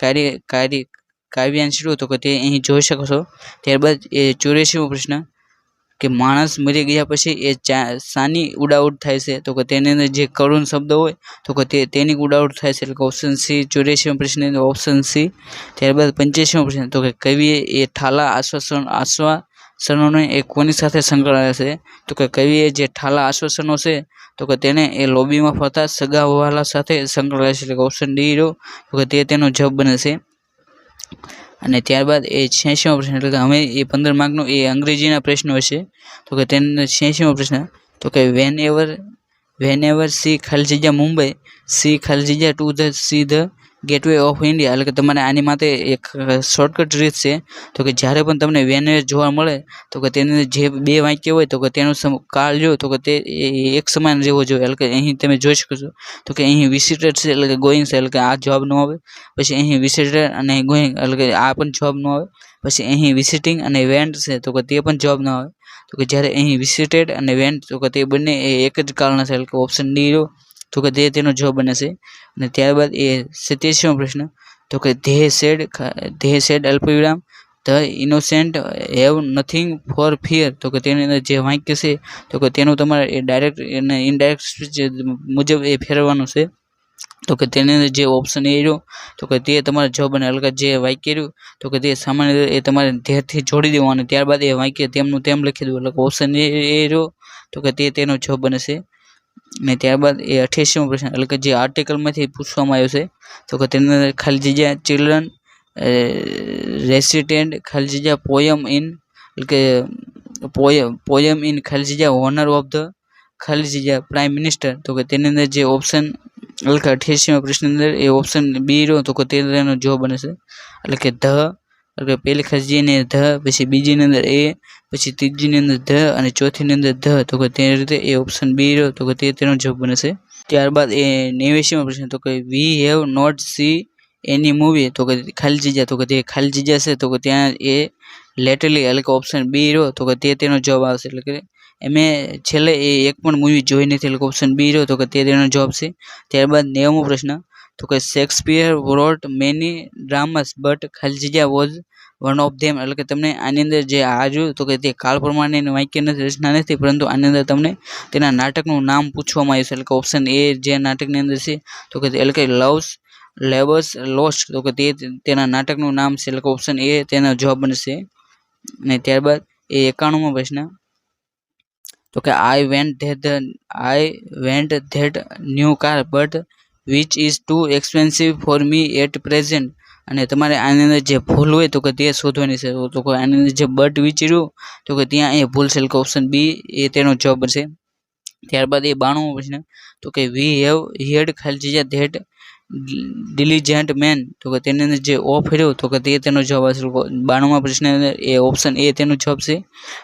કાવ્યાંશ રહ્યો તો કે તે અહીં જોઈ શકો છો. ત્યારબાદ 84મો પ્રશ્ન, કે માણસ મરી ગયા પછી એ શાની ઉડાઉટ થાય છે, તો કે તેની અંદર જે કરુણ શબ્દ હોય તો કે તેની ઉડાઉટ થાય છે, એટલે કે ઓપ્શન સી 84મો પ્રશ્ન, ઓપ્શન સી. ત્યારબાદ 85મો પ્રશ્ન, તો કે કવિએ એ ઠાલા આશ્વાસનો એ કોની સાથે સંકળાયેલા છે, તો કે કવિએ જે ઠાલા આશ્વાસનો છે તો કે તેને એ લોબીમાં ફરતા સગાવવાલા સાથે સંકળાયેલા છે, એટલે કે ઓપ્શન ડી રહ્યો તો કે તેનો જવાબ બને છે. અને ત્યારબાદ એ 86મો પ્રશ્ન, એટલે કે હવે એ 15 માર્કનો એ અંગ્રેજીના પ્રશ્નો હશે, તો કે તેનો 86મો પ્રશ્ન, તો કે વેન એવર સી ખાલી જગ્યા મુંબઈ સી ખાલી જગ્યા to the see the gateway of India, એટલે કે તમારે આની માટે એક શોર્ટકટ રીત છે, તો કે જ્યારે પણ તમને વેનએવર જોવા મળે તો કે તેની જે બે વાક્ય હોય તો કે તેનો કાળ જો તો કે તે એક સમાન રહેવો જોઈએ, એટલે કે અહીં તમે જોઈ શકો છો તો કે અહીં વિઝિટેડ છે એટલે કે ગોઈંગ છે, એટલે કે આ જવાબ ન આવે. પછી અહીં વિઝિટેડ અને ગોઈંગ એટલે કે આ પણ જવાબ ન આવે. પછી અહીં વિઝિટિંગ અને વેન્ટ છે તો કે તે પણ જવાબ ન આવે. તો કે જ્યારે અહીં વિઝિટેડ અને વેન્ટ તો કે તે બંને એક જ કાળના છે, એટલે કે ઓપ્શન ડી રહ્યો તો કે તેનો જવાબ બને છે. અને ત્યારબાદ એ 87મો પ્રશ્ન, તો કે ધે સેડ અલ્પવિરામ the innocent have nothing for fear, તો કે તેની અંદર જે વાક્ય છે તો કે તેનું તમારે એ ડાયરેક્ટ અને ઇનડાયરેક્ટ સ્પીચ મુજબ એ ફેરવવાનું છે, તો કે તેની અંદર જે ઓપ્શન એ રહ્યો તો કે તે તમારે જવાબ બને, એટલે કે જે વાક્ય રહ્યું તો કે તે સામાન્ય રીતે એ તમારે ધ્યેયથી જોડી દેવાનું, ત્યારબાદ એ વાક્ય તેમનું તેમ લખી દેવું, એટલે કે ઓપ્શન એ રહ્યો તો કે તેનો જવાબ બને છે. અને ત્યારબાદ એ 88મો પ્રશ્ન, એટલે કે જે આર્ટિકલમાંથી પૂછવામાં આવ્યો છે તો કે તેની અંદર ખાલી જગ્યા ચિલ્ડ્રન રેસિડેન્ટ ખાલી જગ્યા પોયમ ઇન, એટલે કે પોયમ ઇન ખાલી જગ્યા હોનર ઓફ ધ ખાલી જગ્યા પ્રાઇમ મિનિસ્ટર, તો કે તેની અંદર જે ઓપ્શન એટલે કે 88મા પ્રશ્નની અંદર એ ઓપ્શન બી રહ્યો તો કે તેનો જવાબ બને છે, એટલે કે ધ, એટલે કે પહેલી ખાલી જગ્યાની ધ, પછી બીજીની અંદર એ, પછી ત્રીજીની અંદર ધ અને ચોથીની અંદર ધ, તો કે તે રીતે એ ઓપ્શન બી રહ્યો તો કે તેનો જવાબ બને છે. ત્યારબાદ એ 89મો પ્રશ્ન, તો કે we have not see any movie, તો કે ખાલી જગ્યા તો કે તે ખાલી જગ્યા છે તો કે ત્યાં એ લેટરલી એટલે કે ઓપ્શન બી રહ્યો તો કે તેનો જવાબ આવશે, એટલે કે એમે છેલ્લે એ એક પણ મૂવી જોઈ નથી, એટલે કે ઓપ્શન બી રહ્યો તો કે તેનો જવાબ છે. ત્યારબાદ 90મો પ્રશ્ન, તો કે શેક્સપિયર વરોટ મેની ડ્રામાસ બટ ખાલી જગ્યા વોઝ વન ઓફ ધેમ, એટલે કે તમને આની અંદર જે આ જોયું તો કે તે કાળ પ્રમાણેની વાક્ય રચના નથી, પરંતુ આની અંદર તમને તેના નાટકનું નામ પૂછવામાં આવ્યું છે, એટલે કે ઓપ્શન એ જે નાટકની અંદર છે તો કે એટલે કે લવ્સ લેબર્સ લોસ્ટ, તો કે તેના નાટકનું નામ છે, એટલે કે ઓપ્શન એ તેનો જવાબ બનશે. અને ત્યારબાદ એ 91મો પ્રશ્ન, તો કે I went that new car but which is too expensive for me at present, અને તમારે આની અંદર જે ભૂલ હોય તો કે તે શોધવાની છે, તો કે આની અંદર જે બટ વિચ રહ્યું તો કે ત્યાં એ ભૂલ છે, એટલે કે ઓપ્શન બી એ તેનો જવાબ બનશે. ત્યારબાદ એ 92મો પ્રશ્ન, તો કે વી હેવ હિયર્ડ ખાલી જગ્યા ધેટ ડિલિજન્ટ મેન, તો કે તેની અંદર જે ઓફ રહ્યો તો કે તેનો જવાબ આવશે, 92મા પ્રશ્ન એ ઓપ્શન એ તેનો જવાબ છે.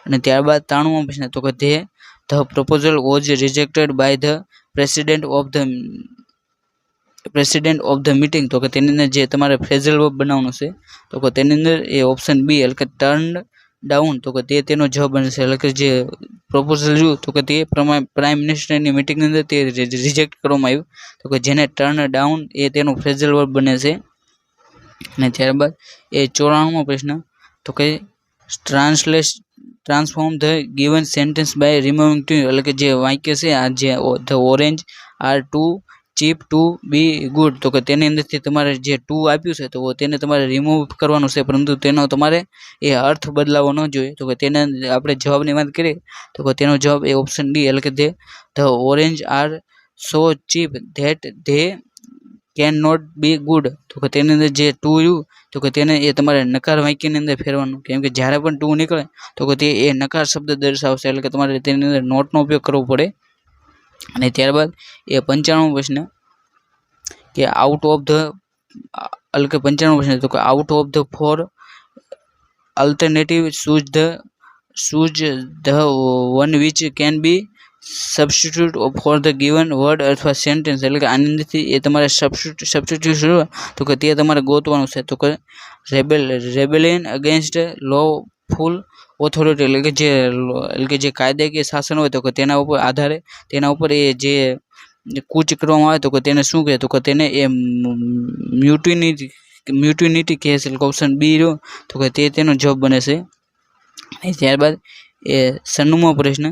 અને ત્યારબાદ 93મો પ્રશ્ન, તો કે the proposal was rejected by the president of the meeting, તો કે તેની અંદર જે તમારે ફ્રેઝલ વર્બ બનાવવાનું છે તો કે તેની અંદર એ ઓપ્શન બી એટલે કે ટર્ન ડાઉન, તો કે તેનો જવાબ બનશે, એટલે કે જે પ્રપોઝલ રહ્યું તો કે તે પ્રાઇમ મિનિસ્ટરની મિટિંગની અંદર તે રિજેક્ટ કરવામાં આવ્યું, તો કે જેને ટર્ન ડાઉન એ તેનું ફ્રેઝલ વર્બ બને છે. અને ત્યારબાદ એ 94મો પ્રશ્ન, તો કે transform the given sentence by removing too, એટલે કે જે વાક્ય છે આ જે the orange are too cheap to be good, તો કે તેની અંદરથી તમારે જે ટુ આપ્યું છે તો તેને તમારે રિમૂવ કરવાનું છે, પરંતુ તેનો તમારે એ અર્થ બદલાવો ન જોઈએ, તો કે તેને આપણે જવાબની વાત કરીએ તો કે તેનો જવાબ એ ઓપ્શન ડી એટલે કે the orange are so cheap that they can not be good, તો કે તેની અંદર જે ટુ રહ્યું તો કે તેને એ તમારે નકાર વાક્યની અંદર ફેરવાનું, કેમ કે જ્યારે પણ ટુ નીકળે તો કે તે એ નકાર શબ્દ દર્શાવશે, એટલે કે તમારે તેની અંદર નોટનો ઉપયોગ કરવો પડે. અને ત્યારબાદ એ 95મો પ્રશ્ન, કે આઉટ ઓફ ધ એટલે કે 95મો પ્રશ્ન, તો કે out of the four alternative choose the one which can be substitute for the given word અથવા સેન્ટેન્સ, એટલે કે આની અંદરથી એ તમારે સબસ્ટિટ્યુટ તો કે તે તમારે ગોતવાનું છે, તો કે રેબેલિયન અગેન્સ્ટ લોફુલ ઓથોરિટી, એટલે કે જે કાયદાકીય શાસન હોય તો કે તેના ઉપર આધારે તેના ઉપર એ જે કૂચ કરવામાં આવે તો કે તેને શું કહે, તો કે તેને એ મ્યુટિનિટી કહે છે, એટલે કે ઓપ્શન બી રહ્યો તો કે તેનો જવાબ બને છે. ત્યારબાદ એ 96મો પ્રશ્ન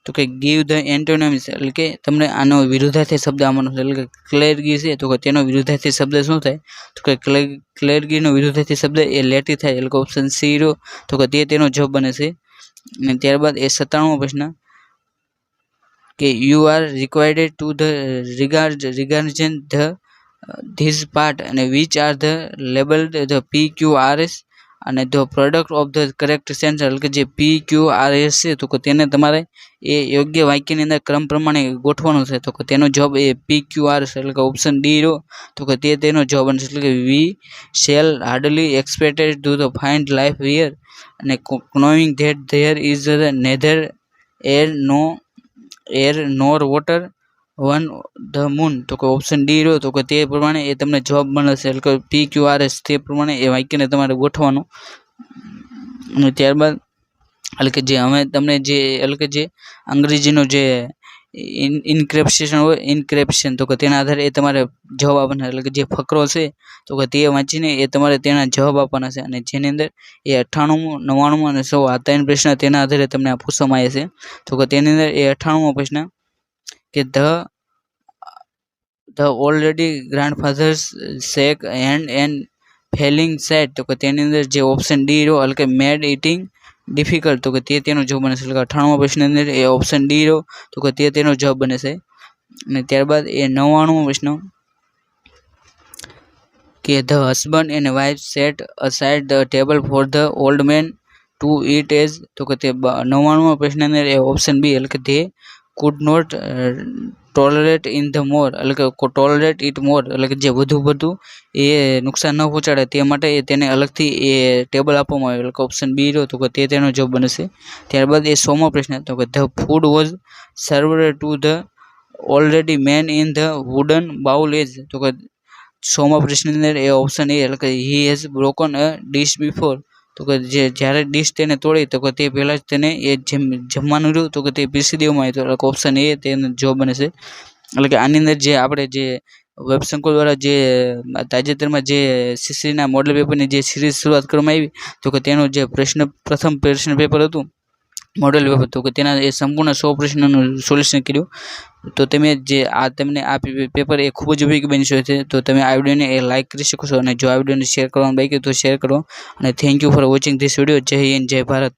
તો કે ગીવ ધ એન્ટોનિમ્સ એટલે કે તમને આનો વિરુદ્ધાર્થી શબ્દ આમાંનો એટલે કે ક્લેર્ગી છે તો કે તેનો વિરુદ્ધાર્થી શબ્દ શું થાય તો કે ક્લેર્ગીનો વિરુદ્ધાર્થી શબ્દ એ લેટી થાય એટલે કે ઓપ્શન સી રહ્યો તો કે તેનો જવાબ બને છે. અને ત્યારબાદ એ 97મો પ્રશ્ન કે you are required to the રિગાર્જન ધ ધીઝ પાર્ટ અને which are the labelled the PQRS અને the product of the correct sense એટલે કે જે PQRS છે તો કે તેને તમારે એ યોગ્ય વાક્યની અંદર ક્રમ પ્રમાણે ગોઠવવાનું છે તો કે તેનો જવાબ એ PQRS એટલે કે ઓપ્શન ડી રહ્યો તો કે તેનો જવાબ બનશે એટલે કે we shall hardly expected to the find life here અને knowing that there is neither air nor water on the moon તો કે ઓપ્શન ડી રહ્યો તો કે તે પ્રમાણે એ તમને જવાબ મળશે એટલે કે PQRS તે પ્રમાણે એ વાક્યને તમારે ગોઠવવાનું. અને ત્યારબાદ એટલે કે જે અમે તમને જે એટલે કે જે અંગ્રેજીનો જે ઇન્ક્રિપ્શન તો કે તેના આધારે એ તમારે જવાબ આપવાના એટલે કે જે ફકરો છે તો કે તે વાંચીને એ તમારે તેના જવાબ આપવાના છે અને જેની અંદર એ 98મું 99મું અને 100 આ 3 પ્રશ્ન તેના આધારે તમને આ પૂછવામાં આવે છે તો કે તેની અંદર એ 98મો પ્રશ્ન કે the elderly grandfathers shake hand and feeling set તો કે તેની અંદર જે ઓપ્શન ડી રહ્યો એટલે કે મેડ ઇટિંગ ડિફિકલ્ટ તો કે તેનો જવાબ બને છે એટલે કે 98મા પ્રશ્નની અંદર એ ઓપ્શન ડી રહ્યો તો કે તેનો જવાબ બને છે. અને ત્યારબાદ એ 99મો પ્રશ્ન કે the husband and wife set aside the table for the old man to eat as તો કે તે 99મા પ્રશ્નની અંદર એ ઓપ્શન બી એટલે કે તે could not tolerate in the more એટલે કે ટોલરેટ ઇટ મોર એટલે કે જે વધુ એ નુકસાન ન પહોંચાડે તે માટે તેને અલગથી એ ટેબલ આપવામાં આવ્યું એટલે કે ઓપ્શન બી રહ્યો તો કે તેનો જવાબ બનશે. ત્યારબાદ એ 100મો પ્રશ્ન તો કે the food was served to the elderly man in the wooden bowl edge તો કે 100મા પ્રશ્નની અંદર એ ઓપ્શન એ એટલે કે he has broken a dish before તો કે જ્યારે ડિશ તેને તોડી તો કે તે પહેલાં જ તેને એ જમવાનું રહ્યું તો કે તે પીસી દેવામાં આવ્યું એટલે કે ઓપ્શન એ તેનો જવાબ બને છે. એટલે કે આની અંદર જે આપણે જે વેબ સંકુલ દ્વારા જે તાજેતરમાં જે CCના મોડલ પેપરની જે સિરીઝ શરૂઆત કરવામાં આવી તો કે તેનું જે પ્રથમ પ્રશ્ન પેપર હતું મોડલ પેપર તો કે તેના એ સંપૂર્ણ 100 પ્રશ્નોનું સોલ્યુશન કર્યું તો તમે જે તમને આ પેપર એ ખૂબ જ ઉપયોગી બની શકે છે તો તમે આ વિડીયોને એ લાઇક કરી શકો છો અને જો આ વિડીયોને શેર કરવાનું બાકી તો શેર કરો અને thank you for watching this video. જય હિન્દ જય ભારત.